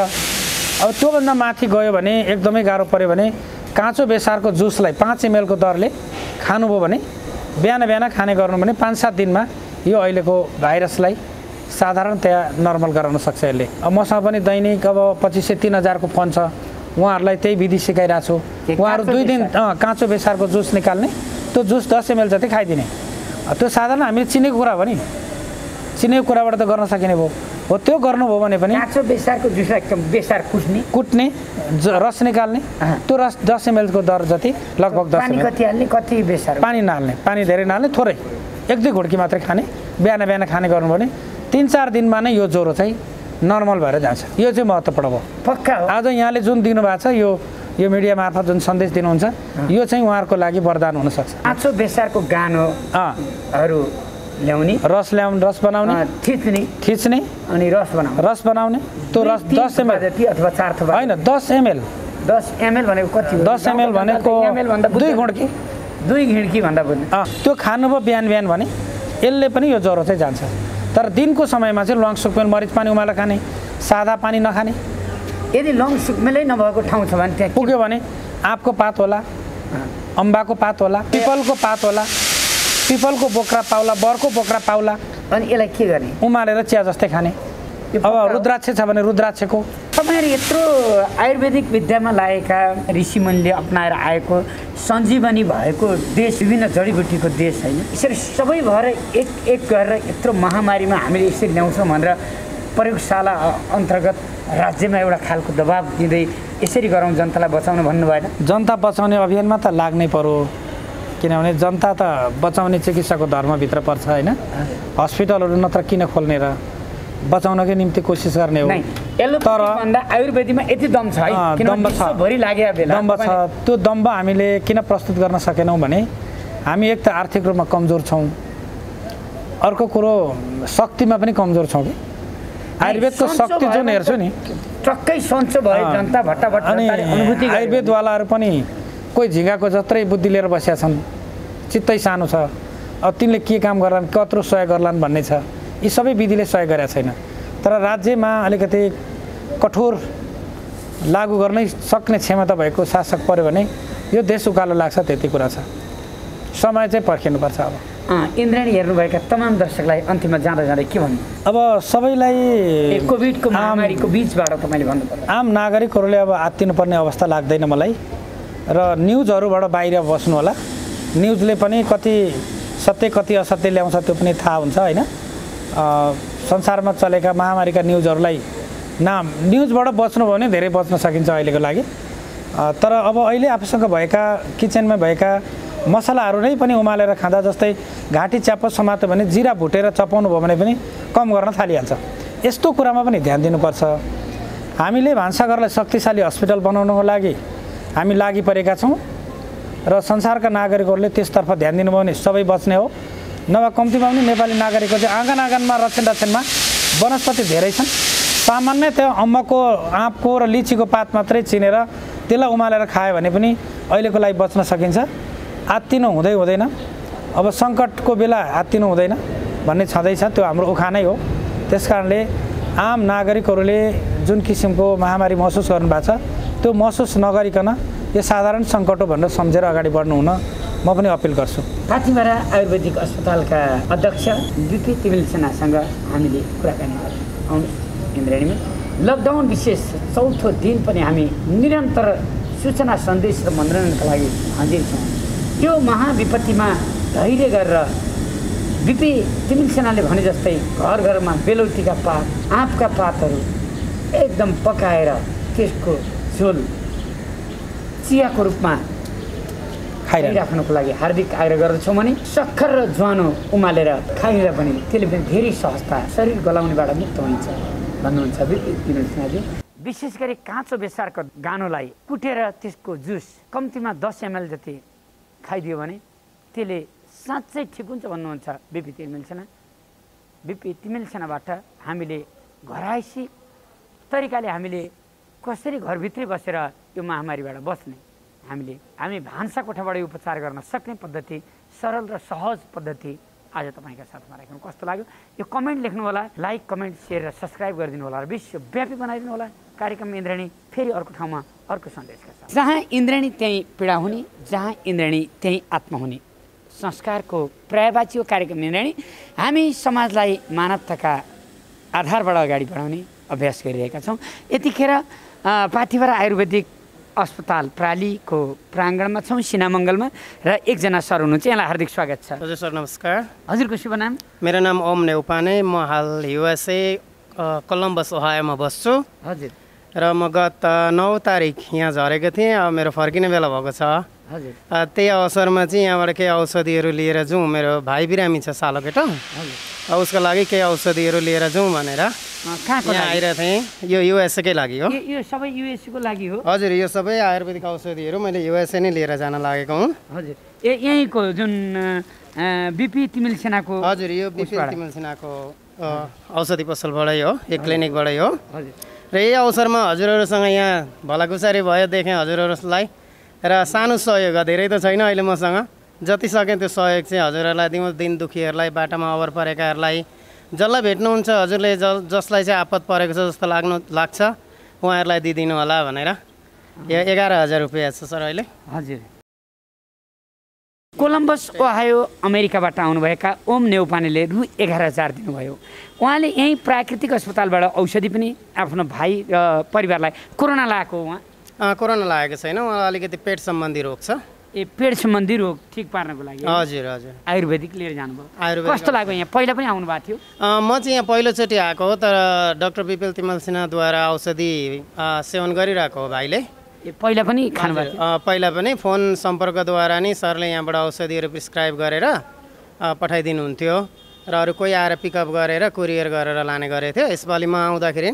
Speaker 2: अब त्योभन्दा माथि गयो भने एकदमै गाह्रो पऱ्यो भने काँचो बेसारको जुसलाई 5 ml को दरले खानुभयो भने बिहान खाने गर्नु भने 5-7 दिनमा यो अहिलेको भाइरसलाई साधारणतया नर्मल गराउन सक्छ यसले। अब मसँग पनि दैनिक अब 2500-3000 को फोन छ। उहाँहरूलाई त्यही विधि सिकाइरहेको छु। उहाँहरू 2 दिन काँचो बेसारको जुस निकाल्ने, त्यो जुस 10 ml जति खाइदिने। त्यो साधारण हामीले चिनेको कुरा हो नि, चिनेको कुराबाट त गर्न सकिने भयो हो। त्यो गर्नुभयो भने पनि
Speaker 3: काँचो बेसारको जुसलाई बेसार कुट्ने
Speaker 2: रस निकाल्ने, त्यो रस 10 ml को दर जति लगभग 10 ml।
Speaker 3: कति हाल्ने, कति बेसार?
Speaker 2: पानी नहाल्ने, पानी धेरै नहाल्ने, थोरै 1-2 घुड्की मात्रै खाने। बिहान खाने गर्नुभयो भने 3-4 दिनमा नै यो ज्वरो चाहिँ नर्मल भएर जान्छ। यो चाहिँ महत्त्वपूर्ण भयो।
Speaker 3: पक्का हो।
Speaker 2: आज यहाँले जुन दिनुभएको छ यो मिडिया मार्फत जुन सन्देश दिनुहुन्छ यो चाहिँ उहाँहरूको लागि वरदान हुनसक्छ।
Speaker 3: काँचो बेसारको गानोहरू ल्याउने,
Speaker 2: रस बनाउने, थिच्ने
Speaker 3: अनि रस बनाउने।
Speaker 2: त्यो रस 10 ml
Speaker 3: अथवा 4 थोपा
Speaker 2: होइन, 10 ml।
Speaker 3: 10 ml भनेको कति हो?
Speaker 2: 10 ml भनेको 2 घुड्की
Speaker 3: 2 घिड्की भन्दा पनि
Speaker 2: त्यो खानुभयो बिहान भने यसले पनि यो ज्वरो चाहिँ जान्छ। तर दिनको समयमा चाहिँ ल्वाङ सुकमेल मरिच पानी उमालेर खाने, सादा पानी नखाने।
Speaker 3: यदि ल्वाङ सुकमेलै नभएको ठाउँ छ भने त्यहाँ
Speaker 2: पुग्यो भने आँपको पात होला, अम्बाको पात होला, पिपलको पात होला, पिपलको बोक्रा पाउला, बरको बोक्रा पाउला,
Speaker 3: अनि यसलाई के गर्ने?
Speaker 2: उमालेर चिया जस्तै खाने। अब रुद्राक्ष छ भने रुद्राक्षको।
Speaker 3: तपाईँहरू यत्रो आयुर्वेदिक विद्यामा लागेका ऋषिमुनिले अपनाएर आएको सञ्जीवनी भएको देश, विभिन्न जडीबुटीको देश होइन, यसरी सबै भएर एक गरेर यत्रो महामारीमा हामीले यसरी ल्याउँछौँ भनेर प्रयोगशाला अन्तर्गत राज्यमा एउटा खालको दबाब दिँदै यसरी गरौँ जनतालाई बचाउन भन्नु भएन?
Speaker 2: जनता बचाउने अभियानमा त लाग्नै पर्यो, किनभने जनता त बचाउने चिकित्साको धर्मभित्र पर्छ होइन। हस्पिटलहरू नत्र किन खोल्ने र बचाउनकै निम्ति कोसिस गर्ने हो।
Speaker 3: तर आयुर्वेदमा यति दम छ है,
Speaker 2: दम्ब छ, दम्ब छ। त्यो दम्ब हामीले किन प्रस्तुत गर्न सकेनौँ भने हामी एक त आर्थिक रूपमा कमजोर छौँ, अर्को कुरो शक्तिमा पनि कमजोर छौँ कि आयुर्वेदको शक्ति जुन हेर्छु नि
Speaker 3: टक्कै सन्चो भयो जनता भट्टाभट
Speaker 2: अनि आयुर्वेदवालाहरू पनि कोही झिँगाको जत्रै बुद्धि लिएर बसेका छन्, चित्तै सानो छ। अब तिनले के काम गर्लान्, कत्रो सहयोग गर्लान् भन्ने छ। यी सबै विधिले सहयोग गरेका छैन। तर राज्यमा अलिकति कठोर लागू गर्नै सक्ने क्षमता भएको शासक पर्यो भने यो देश उकालो लाग्छ, त्यति कुरा छ। समय चाहिँ पर्खिनुपर्छ। अब
Speaker 3: इन्द्राणी हेर्नुभएका तमाम दर्शकलाई अन्तिममा जाँदा के भन्नु?
Speaker 2: अब सबैलाई
Speaker 3: कोभिडको महामारीको बिचबाट तपाईँले भन्नुपर्छ,
Speaker 2: आम नागरिकहरूले अब आत्तिनुपर्ने अवस्था लाग्दैन मलाई। र न्युजहरूबाट बाहिर बस्नु होला, न्युजले पनि कति सत्य कति असत्य ल्याउँछ त्यो पनि थाहा हुन्छ होइन। संसारमा चलेका महामारीका न्युजहरूलाई न्युजबाट बच्नुभयो भने धेरै बच्न सकिन्छ अहिलेको लागि। तर अब अहिले आफूसँग भएका किचनमा भएका मसलाहरू नै पनि उमालेर खाँदा, जस्तै घाँटी च्याप्प समात्यो भने जिरा भुटेर चपाउनु भयो भने पनि कम गर्न थालिहाल्छ। यस्तो कुरामा पनि ध्यान दिनुपर्छ। हामीले भान्साघरलाई शक्तिशाली हस्पिटल बनाउनको लागि हामी लागि परेका छौँ र संसारका नागरिकहरूले त्यसतर्फ ध्यान दिनुभयो भने सबै बच्ने हो। नभए कम्तीमा पनि नेपाली नागरिकको चाहिँ आँगनमा रक्षणमा वनस्पति धेरै छन्। सामान्यतया अम्बको, आँपको र लिचीको पात मात्रै चिनेर त्यसलाई उमालेर खायो भने पनि अहिलेको लागि बच्न सकिन्छ। आत्तिनु हुँदैन, अब सङ्कटको बेला आत्तिनु हुँदैन भन्ने छँदैछ, त्यो हाम्रो उखानै हो। त्यस कारणले आम नागरिकहरूले जुन किसिमको महामारी महसुस गर्नुभएको छ त्यो महसुस नगरिकन यो साधारण सङ्कट हो भनेर सम्झेर अगाडि बढ्नु हुन म पनि अपिल गर्छु।
Speaker 3: पाथिभरा आयुर्वेदिक अस्पतालका अध्यक्ष बिपी तिमिलसेनासँग हामीले कुराकानी गर्यौँ। आउनुहोस् इन्द्राणीमा लकडाउन विशेष चौथो दिन पनि हामी निरन्तर सूचना सन्देश र मनोरञ्जनका लागि हाजिर छौँ। यो महाविपत्तिमा धैर्य गरेर बिपी तिमिल सेनाले भने जस्तै घर घरमा बेलौटीका पात आँपका पातहरू एकदम पकाएर त्यसको झोल चियाको रूपमा खाइराख्नुको लागि हार्दिक आग्रह गर्दछौँ भने सक्खर र ज्वानो उमालेर खाइँदा पनि त्यसले पनि धेरै सहजता शरीर गलाउनेबाट मुक्त हुन्छ भन्नुहुन्छ बिपी तिमिल सेनाले। विशेष गरी काँचो बेसारको गानोलाई कुटेर त्यसको जुस कम्तीमा 10 ml जति खाइदियो भने त्यसले साँच्चै ठिक हुन्छ भन्नुहुन्छ बिपी तिमिल सेना। बिपी तिमिल सेनाबाट हामीले घरायसी तरिकाले हामीले कसरी घरभित्रै बसेर यो महामारीबाट बस्ने हामी भान्सा कोठाबाटै उपचार गर्न सक्ने पद्धति सरल र सहज पद्धति आज तपाईँका साथमा राख्नु कस्तो लाग्यो यो कमेन्ट लेख्नु होला, लाइक कमेन्ट सेयर र सब्सक्राइब गरिदिनु होला र विश्वव्यापी बनाइदिनु होला। कार्यक्रम इन्द्रेणी फेरि अर्को ठाउँमा अर्को सन्देशका साथ। जहाँ इन्द्रेणी त्यहीँ पीडा हुने, जहाँ इन्द्रेणी त्यहीँ आत्मा हुने संस्कारको पर्यायवाची हो कार्यक्रम इन्द्रेणी। हामी समाजलाई मानवताका आधारबाट अगाडि बढाउने अभ्यास गरिरहेका छौँ। यतिखेर पाथिभरा आयुर्वेदिक अस्पताल प्रालीको प्राङ्गणमा छौँ, सिनामङ्गलमा, र एकजना सर हुनुहुन्छ, यहाँलाई हार्दिक स्वागत छ।
Speaker 4: हजुर सर नमस्कार।
Speaker 3: हजुरको शुभ नाम?
Speaker 4: मेरो नाम ओम नेउपाने, म हाल युएसए कोलम्बस ओहायोमा बस्छु।
Speaker 3: हजुर।
Speaker 4: र म गत 9 तारिक यहाँ झरेको थिएँ, अब मेरो फर्किने बेला भएको छ।
Speaker 3: हजुर।
Speaker 4: त्यही अवसरमा चाहिँ यहाँबाट केही औषधिहरू लिएर जाउँ, मेरो भाइ बिरामी छ सालो केटो, उसको लागि केही औषधिहरू लिएर जाउँ भनेर
Speaker 3: कहाँको
Speaker 4: यहाँ आइरहेको थिएँ। यो युएसएकै लागि हो।
Speaker 3: यो सबै युएसएको लागि हो?
Speaker 4: हजुर, यो सबै आयुर्वेदिक औषधिहरू मैले युएसए नै लिएर जान लागेको हुँ।
Speaker 3: हजुर। यहीँको जुन बिपी तिमिल सेनाको?
Speaker 4: हजुर, यो बिपी तिमिल सेनाको औषधि पसलबाटै हो, एक क्लिनिकबाटै हो।
Speaker 3: हजुर।
Speaker 4: र यही अवसरमा हजुरहरूसँग यहाँ भलाकुसारी भयो देखेँ हजुरहरूलाई, र सानो सहयोग धेरै त छैन अहिले मसँग, जति सकेँ त्यो सहयोग चाहिँ हजुरहरूलाई दिउँ। दिन दुखीहरूलाई, बाटामा अबर परेकाहरूलाई, जसलाई भेट्नुहुन्छ हजुरले जसलाई चाहिँ आपत परेको छ जस्तो लाग्छ उहाँहरूलाई दिइदिनु होला भनेर। यो 11,000 रुपियाँ छ सर अहिले।
Speaker 3: हजुर। कोलम्बस ओहायो अमेरिकाबाट आउनुभएका ओम नेउपानेले रु 11,000 दिनुभयो। उहाँले यहीँ प्राकृतिक अस्पतालबाट औषधि पनि आफ्नो भाइ र परिवारलाई कोरोना लागेको उहाँ
Speaker 4: कोरोना लागेको छैन, उहाँलाई अलिकति पेट सम्बन्धी रोग छ।
Speaker 3: पेट सम्बन्धी रोग ठिक पार्नको लागि?
Speaker 4: हजुर हजुर।
Speaker 3: आयुर्वेदिक लिएर जानुभयो?
Speaker 4: आयुर्वेदिक।
Speaker 3: कस्तो लाग्यो यहाँ? पहिला पनि आउनुभएको थियो?
Speaker 4: म चाहिँ यहाँ पहिलोचोटि आएको हो, तर डाक्टर बिपिल तिमल सिन्हाद्वारा औषधि सेवन गरिरहेको हो भाइले।
Speaker 3: पहिला पनि खानुभएको थियो?
Speaker 4: पहिला पनि फोन सम्पर्कद्वारा नै सरले यहाँबाट औषधिहरू प्रिस्क्राइब गरेर पठाइदिनुहुन्थ्यो, र अरू कोही आएर पिकअप गरेर कुरियर गरेर लाने गरेको थियो। यसपालि म आउँदाखेरि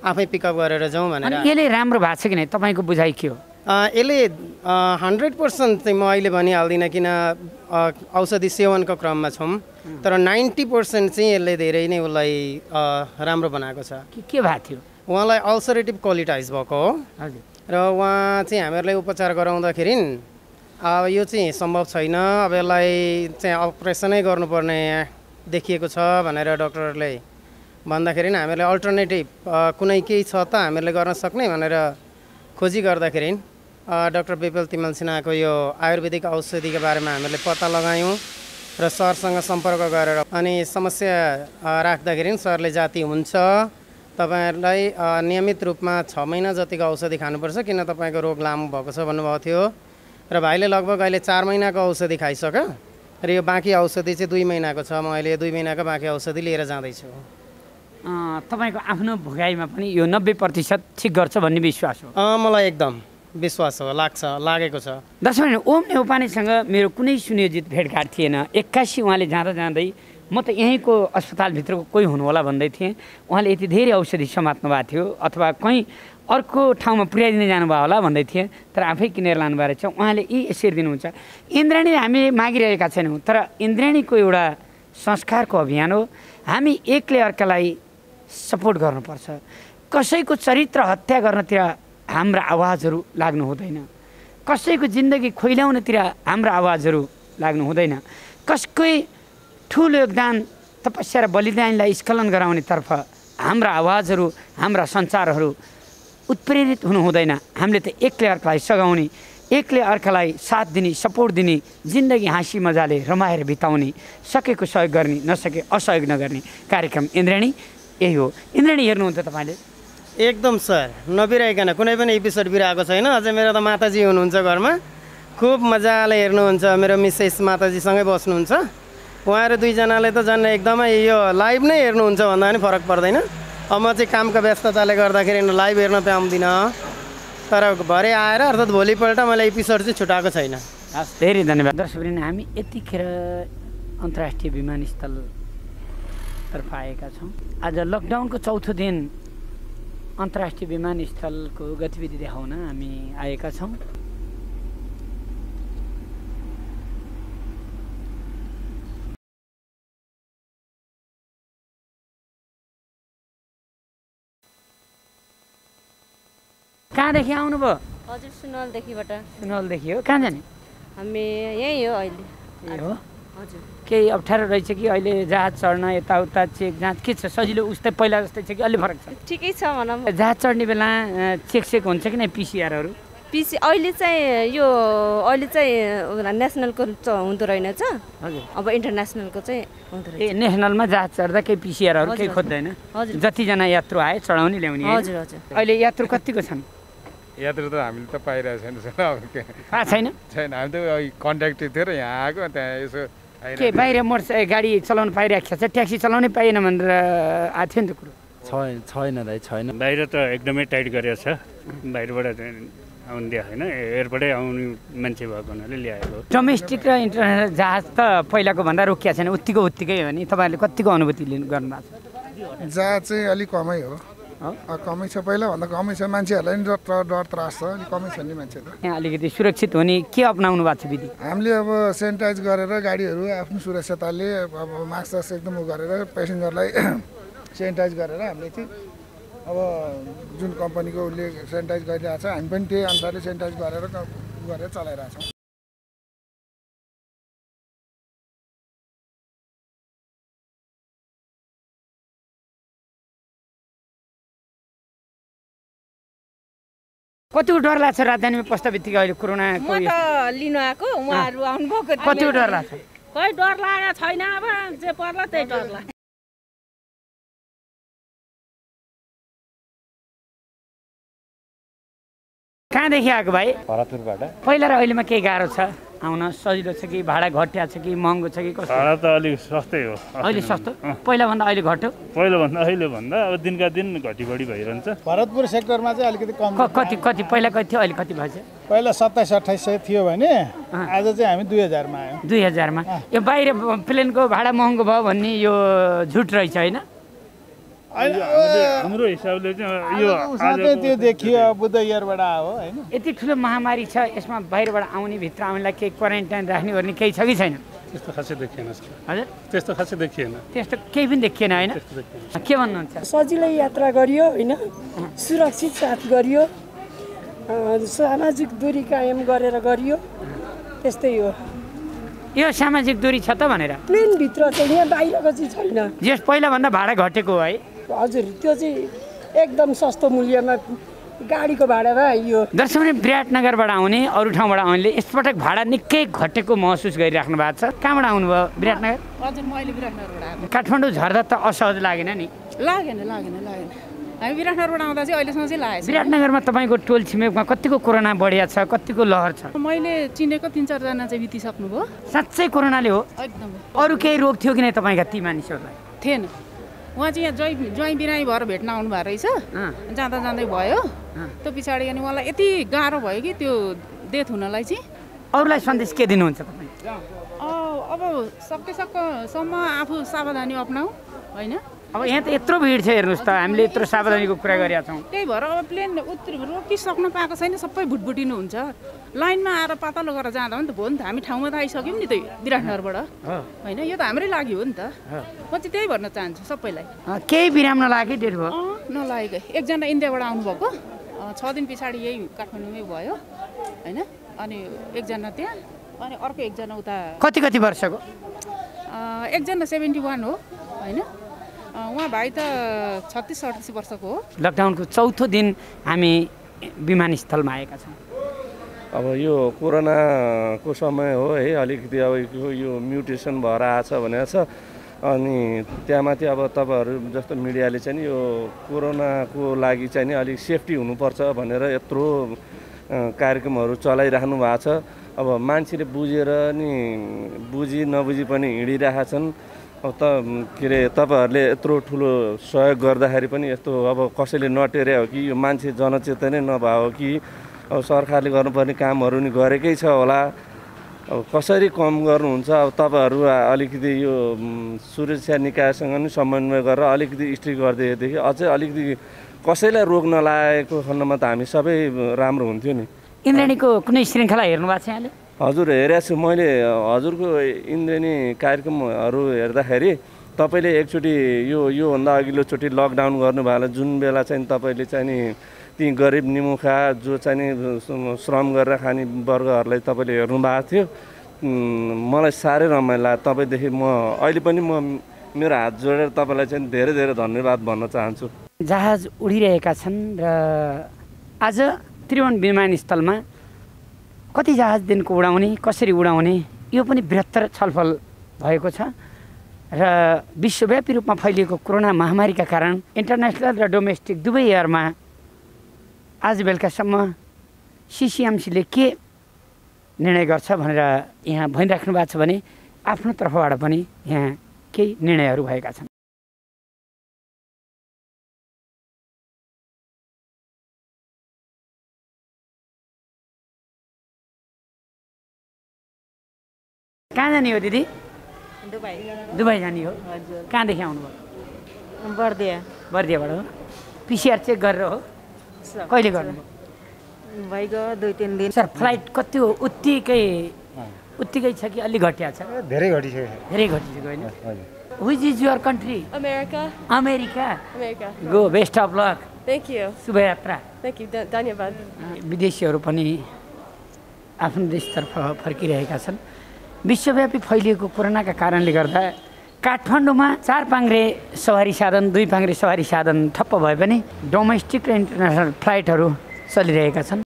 Speaker 4: आफै पिकअप गरेर जाउँ भनेर।
Speaker 3: यसले राम्रो भएको छ कि नै? तपाईँको बुझाइ के हो?
Speaker 4: यसले 100% चाहिँ म अहिले भनिहाल्दिनँ, किन औषधि सेवनको क्रममा छौँ, तर 90% चाहिँ यसले धेरै नै उसलाई राम्रो बनाएको छ।
Speaker 3: के भएको थियो
Speaker 4: उहाँलाई? अल्सरेटिभ कोलिटाइस भएको हो।
Speaker 3: हजुर।
Speaker 4: र उहाँ चाहिँ हामीहरूलाई उपचार गराउँदाखेरि अब यो चाहिँ सम्भव छैन, अब यसलाई चाहिँ अपरेसनै गर्नुपर्ने देखिएको छ भनेर डक्टरहरूले भन्दाखेरि हामीहरूले अल्टरनेटिभ कुनै केही छ त हामीहरूले गर्न सक्ने भनेर खोजी गर्दाखेरि डाक्टर बिपिल तिमल सिन्हाको यो आयुर्वेदिक औषधिको बारेमा हामीले पत्ता लगायौँ र सरसँग सम्पर्क गरेर अनि समस्या राख्दाखेरि सरले जाति हुन्छ, तपाईँहरूलाई नियमित रूपमा 6 महिना जतिको औषधि खानुपर्छ, किन तपाईँको रोग लामो भएको छ भन्नुभएको थियो। र भाइले लगभग अहिले 4 महिनाको औषधि खाइसक्यो, र यो बाँकी औषधि चाहिँ 2 महिनाको छ। म अहिले 2 महिनाको बाँकी औषधि लिएर जाँदैछु।
Speaker 3: तपाईँको आफ्नो भोगाइमा पनि यो 90% ठिक गर्छ भन्ने विश्वास हो?
Speaker 4: मलाई एकदम विश्वास हो, लागेको छ।
Speaker 3: दर्शक, ओम नेउपानेसँग मेरो कुनै सुनियोजित भेटघाट थिएन। 81 उहाँले जाँदै म त यहीँको अस्पतालभित्रको कोही हुनु होला भन्दै थिएँ। उहाँले यति धेरै औषधि समात्नु भएको थियो, अथवा कहीँ अर्को ठाउँमा पुर्याइदिने जानुभयो होला भन्दै थिएँ, तर आफै किनेर लानुभएको रहेछ। उहाँले यी यसरी दिनुहुन्छ। इन्द्रेणी हामीले मागिरहेका छैनौँ, तर इन्द्रेणीको एउटा संस्कारको अभियान हो। हामी एकले अर्कालाई सपोर्ट गर्नुपर्छ। कसैको चरित्र हत्या गर्नतिर हाम्रा आवाजहरू लाग्नु हुँदैन, कसैको जिन्दगी खोइल्याउनतिर हाम्रा आवाजहरू लाग्नु हुँदैन, कसकै ठुलो योगदान तपस्या र बलिदानलाई स्खलन गराउनेतर्फ हाम्रा आवाजहरू, हाम्रा सञ्चारहरू उत्प्रेरित हुनु हुँदैन। हामीले त एकले अर्कालाई सघाउने, एकले अर्कालाई साथ दिने, सपोर्ट दिने, जिन्दगी हाँसी मजाले रमाएर बिताउने, सकेको सहयोग गर्ने, नसके असहयोग नगर्ने कार्यक्रम इन्द्रेणी यही हो। इन्द्रेणी हेर्नुहुन्छ तपाईँले?
Speaker 4: एकदम सर नबिराइकन कुनै पनि एपिसोड बिराएको छैन। अझै मेरो त माताजी हुनुहुन्छ घरमा, खुब मजाले हेर्नुहुन्छ। मेरो मिसेस माताजीसँगै बस्नुहुन्छ। उहाँहरू दुईजनाले त झन् एकदमै यो लाइभ नै हेर्नुहुन्छ भन्दा पनि फरक पर्दैन। अब म चाहिँ कामको व्यस्तताले गर्दाखेरि लाइभ हेर्न पाउँदिनँ, तर भरे आएर अर्थात् भोलिपल्ट मैले एपिसोड चाहिँ छुटाएको छैन।
Speaker 3: हस्, धेरै धन्यवाद। दर्शकवृन्द, हामी यतिखेर अन्तर्राष्ट्रिय विमानस्थलतर्फ आएका छौँ। आज लकडाउनको चौथो दिन अन्तर्राष्ट्रिय विमानस्थलको गतिविधि देखाउन हामी आएका छौँ। कहाँदेखि आउनुभयो?
Speaker 5: हजुर, सुनवलदेखिबाट।
Speaker 3: सुनवलदेखि हो। कहाँ जाने?
Speaker 5: हामी यही हो अहिले।
Speaker 3: ए हो।
Speaker 5: हजुर।
Speaker 3: केही अप्ठ्यारो रहेछ कि अहिले जहाज चढ्न यताउता चेक जाँच के छ? सजिलो उस्तै पहिला जस्तै छ कि अलि फरक छ?
Speaker 5: ठिकै छ भनौँ।
Speaker 3: जहाज चढ्ने बेला चेक हुन्छ कि नै पिसिआरहरू?
Speaker 5: अहिले चाहिँ नेसनलको हुँदो रहेनछ।
Speaker 3: हजुर।
Speaker 5: अब इन्टरनेसनलको चाहिँ हुँदो रहेछ।
Speaker 3: नेसनलमा जहाज चढ्दा केही पिसिआरहरू केही खोज्दैन?
Speaker 5: हजुर।
Speaker 3: जतिजना यात्रु आए चढाउने ल्याउने?
Speaker 5: हजुर हजुर।
Speaker 3: अहिले यात्रु कतिको छन्?
Speaker 1: यात्रु त हामीले त पाइरहेको छैन सर। अब के
Speaker 3: छैन?
Speaker 1: छैन, हामी त कन्ट्याक्ट थियो र यहाँ आएको त्यहाँ यसो
Speaker 3: के बाहिर गाडी चलाउनु पाइरहेको छ? ट्याक्सी चलाउनै पाइएन भनेर आएको थियो नि त कुरो?
Speaker 7: छैन दाइ, छैन।
Speaker 8: बाहिर त एकदमै टाइट गरेको छ। बाहिरबाट आउनु दिएको छैन, एयरपोर्टै आउने मान्छे भएको हुनाले ल्याएको।
Speaker 3: डोमेस्टिक र इन्टरनेसनल जहाज त पहिलाको भन्दा रोकिया छैन, उत्तिकै हो नि। तपाईँहरूले कतिको अनुभूति गर्नुभएको छ?
Speaker 9: जहाज चाहिँ अलिक कमै हो, कमै छ। पहिलाभन्दा कमै छ। मान्छेहरूलाई नि डर त्रास छ, अलिक कमै छ नि मान्छे त।
Speaker 3: यहाँ अलिकति सुरक्षित हुने के अपनाउनु भएको छ विधि?
Speaker 9: हामीले अब सेनिटाइज गरेर गाडीहरू आफ्नो सुरक्षाताले अब मास्क एकदम गरेर पेसेन्जरलाई सेनिटाइज गरेर हामीले चाहिँ अब जुन कम्पनीको उसले सेनिटाइज गरिरहेको छ हामी पनि त्यही अनुसारले सेनिटाइज गरेर चलाइरहेको छौँ।
Speaker 3: कतिको डर लाग्छ राजधानीमा पस्दा बित्तिकै अहिले कोरोनाको?
Speaker 10: म त लिनु आएको, उहाँहरू आउनुभएको।
Speaker 3: कतिको डर लाग्छ?
Speaker 10: खै डर लागेको छैन, अब जे पर्ला त्यही डर लाग्छ।
Speaker 3: कहाँदेखि आएको भाइ?
Speaker 7: भरतपुरबाट।
Speaker 8: पहिला
Speaker 3: र अहिलेमा केही गाह्रो छ आउन? सजिलो छ कि भाडा घट्या छ कि महँगो छ कि कस्तो?
Speaker 8: भाडा त अलिक सस्तै हो
Speaker 3: अहिले। सस्तो पहिलाभन्दा अहिले घट्यो?
Speaker 8: पहिलाभन्दा अहिले भन्दा अब दिनका दिन घटी बढी भइरहन्छ।
Speaker 11: भरतपुर सेक्टरमा चाहिँ अलिकति कम।
Speaker 3: कति पहिला कति थियो, अहिले कति भएछ?
Speaker 11: पहिला 27-28 थियो भने आज चाहिँ हामी 2000मा आयौँ।
Speaker 3: 2000मा? यो बाहिर प्लेनको भाडा महँगो भयो भन्ने यो झुट रहेछ होइन?
Speaker 8: हाम्रो हिसाबले चाहिँ यो
Speaker 11: त्यो देखियो बुद्ध इयरबाट आयो होइन।
Speaker 3: यति ठुलो महामारी छ, यसमा बाहिरबाट आउने भित्र आउनेलाई केही क्वारेन्टाइन राख्ने गर्ने केही छ कि छैन?
Speaker 8: त्यस्तो खासै देखिएन।
Speaker 3: हजुर,
Speaker 8: त्यस्तो खासै देखिएन।
Speaker 3: त्यस्तो केही पनि देखिएन होइन? के भन्नुहुन्छ?
Speaker 12: सजिलै यात्रा गरियो होइन, सुरक्षित साथ गरियो, सामाजिक दूरी कायम गरेर गरियो, त्यस्तै हो।
Speaker 3: यो सामाजिक दूरी छ त भनेर
Speaker 12: प्लेनभित्र चाहिँ यहाँ बाहिरको चाहिँ छैन।
Speaker 3: यस पहिलाभन्दा भाडा घटेको है?
Speaker 12: हजुर, त्यो चाहिँ एकदम सस्तो मूल्यमा गाडीको भाडामा यो।
Speaker 3: दर्शकले विराटनगरबाट आउने अरू ठाउँबाट आउनेले यसपटक भाडा निकै घटेको महसुस गरिराख्नु भएको छ। कहाँबाट आउनुभयो? विराटनगर?
Speaker 10: हजुर, मैले विराटनगरबाट आएको।
Speaker 3: काठमाडौँ झर्दा त असहज लागेन नि?
Speaker 10: लागेन। हामी विराटनगरबाट आउँदा चाहिँ अहिलेसम्म चाहिँ लागेको छ।
Speaker 3: विराटनगरमा तपाईँको टोल छिमेकमा कतिको कोरोना बढिया छ, कतिको लहर छ?
Speaker 10: मैले चिनेको 3-4 जना चाहिँ बितिसक्नुभयो।
Speaker 3: साँच्चै कोरोनाले हो?
Speaker 10: एकदम।
Speaker 3: अरू केही रोग थियो कि नै तपाईँका ती मानिसहरूलाई?
Speaker 10: थिएन। उहाँ चाहिँ यहाँ ज्वाइँ बिरामी भएर भेट्न आउनु भएको रहेछ। जाँदा जाँदै भयो, त्यो पछाडि अनि उहाँलाई यति गाह्रो भयो कि त्यो डेथ हुनलाई चाहिँ।
Speaker 3: अरूलाई सन्देश के दिनुहुन्छ तपाईँ?
Speaker 10: अब सकेसम्म आफू सावधानी अपनाऊ होइन।
Speaker 3: अब यहाँ त यत्रो भिड छ हेर्नुहोस् त, हामीले यत्रो सावधानीको कुरा गरेका छौँ।
Speaker 10: त्यही भएर अब प्लेन रोकिसक्नु पाएको छैन, सबै भुटभुटिनु हुन्छ। लाइनमा आएर पातलो गरेर जाँदा पनि त भयो नि त। हामी ठाउँमा त आइसक्यौँ नि त विराटनगरबाट होइन, यो त हाम्रै लागि हो नि त। म चाहिँ त्यही भन्न चाहन्छु सबैलाई।
Speaker 3: केही विराम नलागे डेढ भयो?
Speaker 10: नलागेकै। एकजना इन्डियाबाट आउनुभएको 6 दिन पछाडि यही काठमाडौँमै भयो होइन। अनि एकजना त्यहाँ, अनि अर्को एकजना उता।
Speaker 3: कति वर्षको?
Speaker 10: एकजना 71 हो होइन। उहाँ भाइ त 36-38 वर्षको हो।
Speaker 3: लकडाउनको चौथो दिन हामी विमानस्थलमा आएका छौँ।
Speaker 7: अब यो कोरोनाको समय हो है, अलिकति अब यो म्युटेसन भएर आएको छ भनेको छ।
Speaker 13: अनि त्यहाँमाथि अब तपाईँहरू जस्तो मिडियाले चाहिँ नि यो कोरोनाको लागि चाहिँ नि अलिक सेफ्टी हुनुपर्छ भनेर यत्रो कार्यक्रमहरू चलाइराख्नु भएको छ। अब मान्छेले बुझेर नि बुझी नबुझी पनि हिँडिरहेका छन्। अब के अरे तपाईँहरूले यत्रो ठुलो सहयोग गर्दाखेरि पनि यस्तो अब कसैले नटेरे हो कि यो मान्छे जनचेतनै नभएको कि अब सरकारले गर्नुपर्ने कामहरू नि गरेकै छ होला। अब कसरी कम गर्नुहुन्छ? अब तपाईँहरू अलिकति यो सुरक्षा निकायसँग नि समन्वय गरेर अलिकति स्ट्रिक्ट गरिदिएदेखि अझै अलिकति कसैलाई रोग नलागेको खण्डमा त हामी सबै राम्रो हुन्थ्यो नि।
Speaker 3: इन्द्रेणीको कुनै श्रृङ्खला हेर्नु भएको छ यहाँले?
Speaker 13: हजुर हेरेको छु मैले। हजुरको इन्द्रेणी कार्यक्रमहरू हेर्दाखेरि तपाईँले एकचोटि योभन्दा अघिल्लोचोटि लकडाउन गर्नुभयो जुन बेला चाहिँ तपाईँले चाहिँ नि ती गरिब निमुखा जो चाहिँ नि श्रम गरेर खाने वर्गहरूलाई तपाईँले हेर्नु भएको थियो। मलाई साह्रै रमाइलो लाग्यो। तपाईँदेखि म अहिले पनि म मेरो हात जोडेर तपाईँलाई चाहिँ धेरै धेरै धन्यवाद भन्न चाहन्छु।
Speaker 3: जहाज उडिरहेका छन् र आज त्रिभुवन विमानस्थलमा कति जहाजदेखिको उडाउने, कसरी उडाउने, यो पनि बृहत्तर छलफल भएको छ। र विश्वव्यापी रूपमा फैलिएको कोरोना महामारीका कारण इन्टरनेसनल र डोमेस्टिक दुवै एयरमा आज बेलुकासम्म सिसिएमसीले के निर्णय गर्छ भनेर यहाँ भनिराख्नु भएको छ भने आफ्नो तर्फबाट पनि यहाँ केही निर्णयहरू भएका छन्। कहाँ जाने हो दिदी? दुबई जाने हो। कहाँदेखि आउनुभयो? बर्दियाबाट हो। पिसिआर चेक गरेर हो? कहिले गर्नुभयो?
Speaker 14: भइगयो 2-3 दिन।
Speaker 3: सर फ्लाइट कति हो? उत्तिकै छ कि अलि घटिया छ?
Speaker 15: धेरै घटिसक्यो।
Speaker 3: धेरै घटिसक्यो होइन? Which is your country?
Speaker 14: America.
Speaker 3: America.
Speaker 14: America.
Speaker 3: Go, best of luck.
Speaker 14: Thank you.
Speaker 3: Shubhyatra.
Speaker 14: Thank you. धन्यवाद।
Speaker 3: विदेशीहरू पनि आफ्नो देशतर्फ फर्किरहेका छन्। विश्वव्यापी फैलिएको कोरोनाका कारणले गर्दा काठमाडौँमा 4 पाङ्ग्रे सवारी साधन 2 पाङ्ग्रे सवारी साधन ठप्प भए पनि डोमेस्टिक र इन्टरनेसनल फ्लाइटहरू चलिरहेका छन्।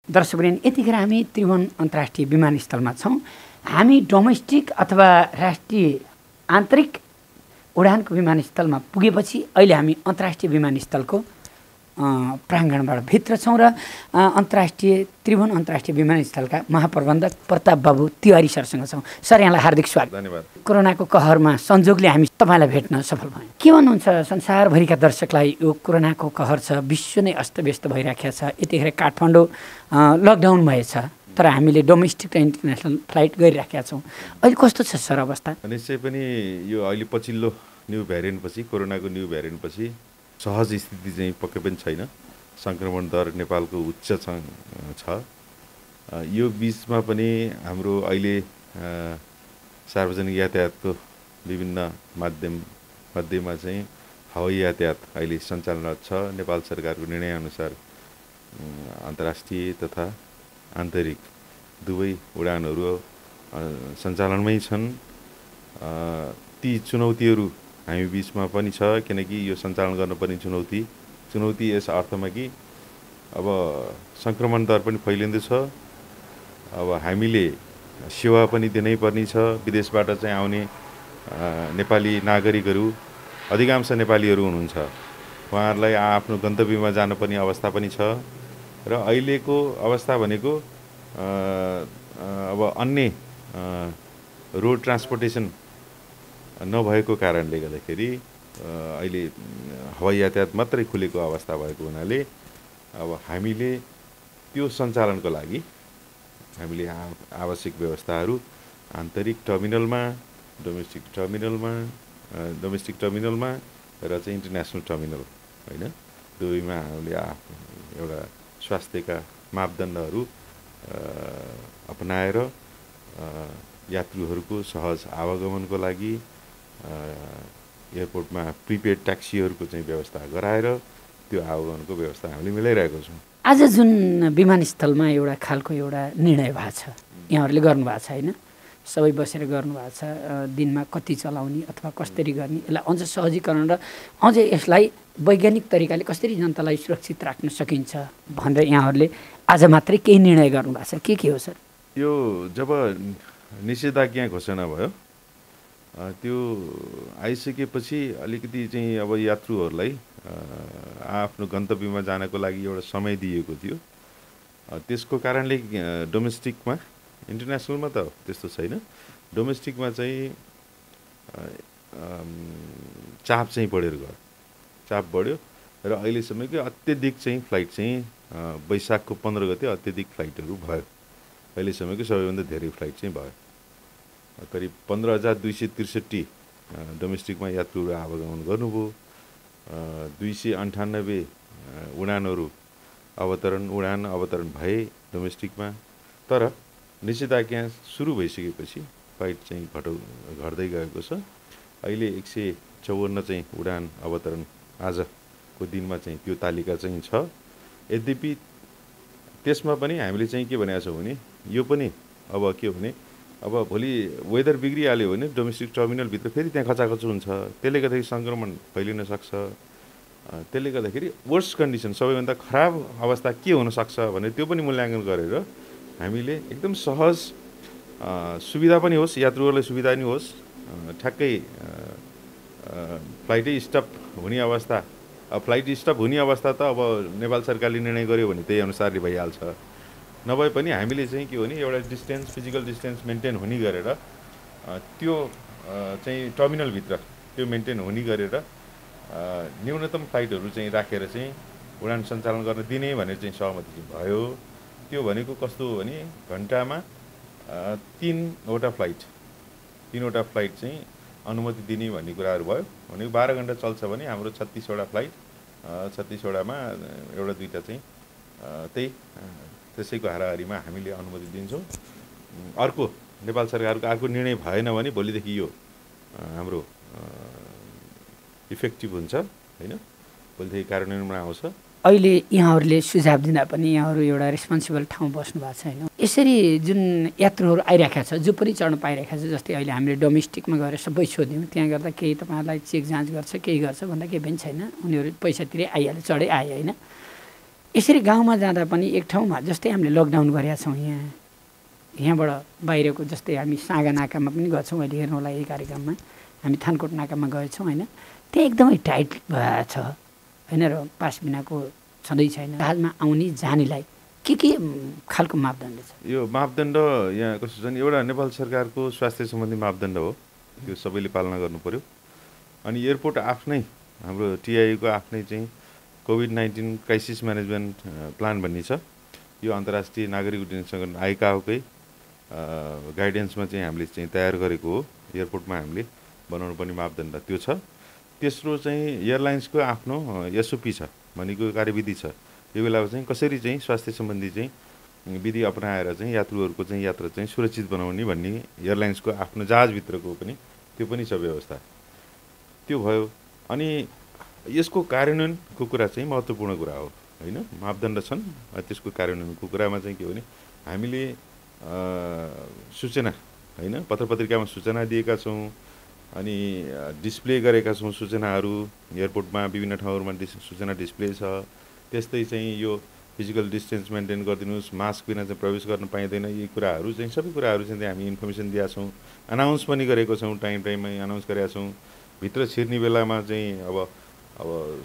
Speaker 3: दर्शकवृन्द, यतिखेर हामी त्रिभुवन अन्तर्राष्ट्रिय विमानस्थलमा छौँ। हामी डोमेस्टिक अथवा राष्ट्रिय आन्तरिक उडानको विमानस्थलमा पुगेपछि अहिले हामी अन्तर्राष्ट्रिय विमानस्थलको प्राङ्गणबाट भित्र छौँ र त्रिभुवन अन्तर्राष्ट्रिय विमानस्थलका महाप्रबन्धक प्रताप बाबु तिवारी सरसँग छौँ। सर, यहाँलाई हार्दिक स्वागत।
Speaker 6: धन्यवाद।
Speaker 3: कोरोनाको कहरमा संजोगले हामी तपाईँलाई भेट्न सफल भयौँ। के भन्नुहुन्छ संसारभरिका दर्शकलाई? यो कोरोनाको कहर छ, विश्व नै अस्तव्यस्त भइराखेको छ। यतिखेर काठमाडौँ लकडाउन भएछ, तर हामीले डोमेस्टिक र इन्टरनेसनल फ्लाइट गरिराखेका छौँ। अहिले कस्तो छ सर अवस्था?
Speaker 6: निश्चय पनि यो अहिले पछिल्लो न्यू भ्यारिएन्टपछि, कोरोनाको न्यू भ्यारिएन्टपछि सहज स्थिति चाहिँ पक्कै पनि छैन। सङ्क्रमण दर नेपालको उच्च छ। यो बिचमा पनि हाम्रो अहिले सार्वजनिक यातायातको विभिन्न मध्यमा चाहिँ हवाई यातायात अहिले सञ्चालनरत छ। नेपाल सरकारको निर्णयअनुसार अन्तर्राष्ट्रिय तथा आन्तरिक दुवै उडानहरू सञ्चालनमै छन्। ती चुनौतीहरू हामी बिचमा पनि छ, किनकि यो सञ्चालन गर्नुपर्ने चुनौती यस अर्थमा कि अब सङ्क्रमण दर पनि फैलिँदैछ। अब हामीले सेवा पनि दिनै पर्ने छ। विदेशबाट चाहिँ आउने नेपाली नागरिकहरू अधिकांश नेपालीहरू हुनुहुन्छ, उहाँहरूलाई आफ्नो गन्तव्यमा जानुपर्ने अवस्था पनि छ। र अहिलेको अवस्था भनेको अब अन्य रोड ट्रान्सपोर्टेसन नभएको कारणले गर्दाखेरि अहिले हवाई यातायात मात्रै खुलेको अवस्था भएको हुनाले अब हामीले त्यो सञ्चालनको लागि हामीले आवश्यक व्यवस्थाहरू आन्तरिक टर्मिनलमा, डोमेस्टिक टर्मिनलमा र चाहिँ इन्टरनेसनल टर्मिनल होइन, दुवैमा हामीले एउटा स्वास्थ्यका मापदण्डहरू अपनाएर यात्रुहरूको सहज आवागमनको लागि एयरपोर्टमा प्रिपेड ट्याक्सीहरूको चाहिँ व्यवस्था गराएर त्यो आवागमनको व्यवस्था हामीले मिलाइरहेको छौँ।
Speaker 3: आज जुन विमानस्थलमा एउटा खालको एउटा निर्णय भएको छ, यहाँहरूले गर्नुभएको छ होइन, सबै बसेर गर्नुभएको छ दिनमा कति चलाउने अथवा कसरी गर्ने यसलाई अझ सहजीकरण र अझै यसलाई वैज्ञानिक तरिकाले कसरी जनतालाई सुरक्षित राख्न सकिन्छ भनेर यहाँहरूले आज मात्रै केही निर्णय गर्नुभएको छ के हो सर?
Speaker 6: यो जब निषेधाज्ञा घोषणा भयो त्यो आइसकेपछि अलिकति चाहिँ अब यात्रुहरूलाई आफ्नो गन्तव्यमा जानको लागि एउटा समय दिएको थियो। त्यसको कारणले डोमेस्टिकमा इन्टरनेसनलमा त त्यस्तो छैन, डोमेस्टिकमा चाहिँ चाप चाहिँ बढेर गयो, चाप बढ्यो र अहिलेसम्मकै अत्यधिक चाहिँ फ्लाइट चाहिँ वैशाखको 15 गते अत्यधिक फ्लाइटहरू भयो। अहिलेसम्मकै सबैभन्दा धेरै फ्लाइट चाहिँ भयो। करिब 15,263 डोमेस्टिकमा यात्रुहरू आवागमन गर्नुभयो। 298 उडानहरू उडान अवतरण भए डोमेस्टिकमा। तर निषेधाज्ञा सुरु भइसकेपछि फ्लाइट चाहिँ घट्दै गएको छ। अहिले 154 चाहिँ उडान अवतरण आजको दिनमा चाहिँ त्यो तालिका चाहिँ छ। यद्यपि त्यसमा पनि हामीले चाहिँ के भनेको छौँ भने यो पनि अब के भने अब भोलि वेदर बिग्रिहाल्यो भने डोमेस्टिक टर्मिनलभित्र फेरि त्यहाँ खचाखच हुन्छ, त्यसले गर्दाखेरि सङ्क्रमण फैलिन सक्छ। त्यसले गर्दाखेरि वर्स्ट कन्डिसन सबैभन्दा खराब अवस्था के हुनसक्छ भने त्यो पनि मूल्याङ्कन गरेर हामीले एकदम सहज सुविधा पनि होस्, यात्रुहरूलाई सुविधा पनि होस्, ठ्याक्कै फ्लाइटै स्टप हुने अवस्था फ्लाइट स्टप हुने अवस्था त अब नेपाल सरकारले निर्णय गर्यो भने त्यही अनुसारले भइहाल्छ। नभए पनि हामीले चाहिँ के भने एउटा डिस्टेन्स फिजिकल डिस्टेन्स मेन्टेन हुने गरेर त्यो चाहिँ टर्मिनलभित्र त्यो मेन्टेन हुने गरेर न्यूनतम फ्लाइटहरू चाहिँ राखेर चाहिँ उडान सञ्चालन गर्न दिने भनेर चाहिँ सहमति चाहिँ भयो। त्यो भनेको कस्तो हो भने घन्टामा 3वटा फ्लाइट चाहिँ अनुमति दिने भन्ने कुराहरू भयो। भनेको 12 घन्टा चल्छ भने हाम्रो 36वटा फ्लाइट 36वटामा एउटा दुईटा चाहिँ त्यसैको हाराहारीमा हामीले अनुमति दिन्छौँ। अर्को नेपाल सरकारको अर्को निर्णय भएन भने भोलिदेखि यो हाम्रो इफेक्टिभ हुन्छ होइन, भोलिदेखि कार्यान्वयनमा आउँछ।
Speaker 3: अहिले यहाँहरूले सुझाव दिँदा पनि यहाँहरू एउटा रेस्पोन्सिबल ठाउँ बस्नु भएको छ होइन। यसरी जुन यात्रुहरू आइरहेका छ जो पनि चढ्न पाइरहेका छ, जस्तै अहिले हामीले डोमेस्टिकमा गएर सबै सोध्यौँ, त्यहाँ गर्दा केही तपाईँहरूलाई चेक जाँच गर्छ केही गर्छ भन्दा केही पनि छैन, उनीहरू पैसा तिरे आइहाल्यो चढै आए होइन। यसरी गाउँमा जाँदा पनि एक ठाउँमा जस्तै हामीले लकडाउन गरेका छौँ यहाँबाट बाहिरको जस्तै हामी सागा नाकामा पनि गएछौँ अहिले हेर्नुलाई यही कार्यक्रममा हामी थानकोट नाकामा गएछौँ होइन। त्यहाँ एकदमै टाइट भएको छ होइन र पास बिनाको छँदै छैन। जहाजमा आउने जानेलाई के खालको मापदण्ड छ?
Speaker 6: यो मापदण्ड यहाँ कस्तो छ भने एउटा नेपाल सरकारको स्वास्थ्य सम्बन्धी मापदण्ड हो, त्यो सबैले पालना गर्नु पर्यो। अनि एयरपोर्ट आफ्नै हाम्रो टिआईको आफ्नै चाहिँ कोभिड-19 क्राइसिस म्यानेजमेन्ट प्लान भन्ने छ। यो अन्तर्राष्ट्रिय नागरिक उड्डयन सङ्गठन आइकाओकै गाइडेन्समा चाहिँ हामीले चाहिँ तयार गरेको हो। एयरपोर्टमा हामीले बनाउनु पर्ने मापदण्ड त्यो छ। तेस्रो चाहिँ एयरलाइन्सको आफ्नो एसओपी छ भनेको कार्यविधि छ। यो बेला चाहिँ कसरी चाहिँ स्वास्थ्य सम्बन्धी चाहिँ विधि अपनाएर चाहिँ यात्रुहरूको चाहिँ यात्रा चाहिँ सुरक्षित बनाउने भन्ने एयरलाइन्सको आफ्नो जहाजभित्रको पनि त्यो पनि छ व्यवस्था, त्यो भयो। अनि यसको कार्यान्वयनको कुरा चाहिँ महत्त्वपूर्ण कुरा हो होइन। मापदण्ड छन्, त्यसको कार्यान्वयनको कुरामा चाहिँ के हो भने हामीले सूचना होइन पत्रपत्रिकामा सूचना दिएका छौँ, अनि डिस्प्ले गरेका छौँ सूचनाहरू। एयरपोर्टमा विभिन्न ठाउँहरूमा सूचना डिस्प्ले छ। त्यस्तै चाहिँ यो फिजिकल डिस्टेन्स मेन्टेन गरिदिनुहोस्, मास्क बिना चाहिँ प्रवेश गर्न पाइँदैन, यी कुराहरू चाहिँ सबै कुराहरू चाहिँ हामी इन्फर्मेसन दिएका छौँ, अनाउन्स पनि गरेको छौँ, टाइममै अनाउन्स गरेका छौँ। भित्र छिर्ने बेलामा चाहिँ अब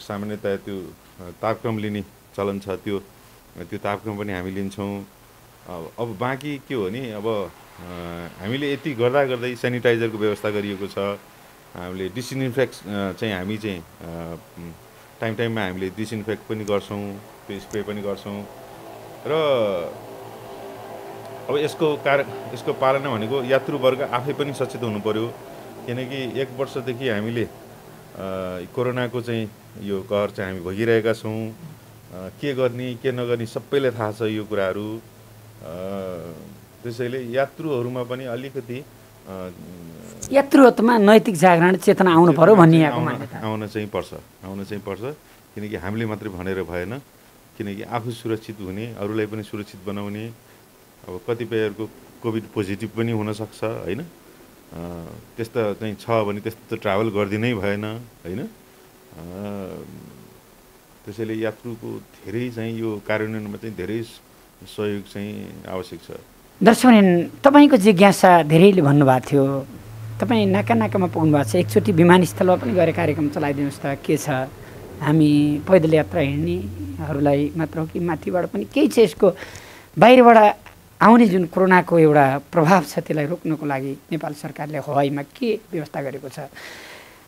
Speaker 6: सामान्यतया त्यो तापक्रम लिने चलन छ, त्यो तापक्रम पनि हामी लिन्छौँ। अब बाँकी के हो भने अब हामीले यति गर्दै सेनिटाइजरको व्यवस्था गरिएको छ। हामीले डिसइन्फेक्ट चाहिँ हामी चाहिँ टाइममा हामीले डिसइन्फेक्ट पनि गर्छौँ, त्यो स्प्रे पनि गर्छौँ। र अब यसको पालना भनेको यात्रुवर्ग आफै पनि सचेत हुनु पर्यो, किनकि 1 वर्षदेखि हामीले कोरोनाको चाहिँ यो कहर चाहिँ हामी भोगिरहेका छौँ। के गर्ने के नगर्ने सबैलाई थाहा छ यो कुराहरू। त्यसैले यात्रुहरूमा पनि अलिकति
Speaker 3: यात्रुत्वमा नैतिक जागरण चेतना आउनु पर्यो भन्ने
Speaker 6: आउन चाहिँ पर्छ, किनकि हामीले मात्रै भनेर भएन, किनकि आफू सुरक्षित हुने, अरूलाई पनि सुरक्षित बनाउने। अब कतिपयहरूको कोभिड पोजिटिभ पनि हुनसक्छ होइन, त्यस्तो चाहिँ छ भने त्यस्तो त ट्राभल गरिदिनै भएन होइन। त्यसैले यात्रुको धेरै चाहिँ यो कार्यान्वयनमा चाहिँ धेरै सहयोग चाहिँ आवश्यक छ।
Speaker 3: दर्शक तपाईँको जिज्ञासा धेरैले भन्नुभएको थियो, तपाईँ नाका नाकामा पुग्नु भएको छ, एकचोटि विमानस्थलमा पनि गएर कार्यक्रम चलाइदिनुहोस् त, के छ हामी पैदल यात्रा हिँड्नेहरूलाई मात्र हो कि माथिबाट पनि केही छ यसको बाहिरबाट आउने जुन कोरोनाको एउटा प्रभाव छ त्यसलाई रोक्नको लागि नेपाल सरकारले हवाईमा के व्यवस्था गरेको छ।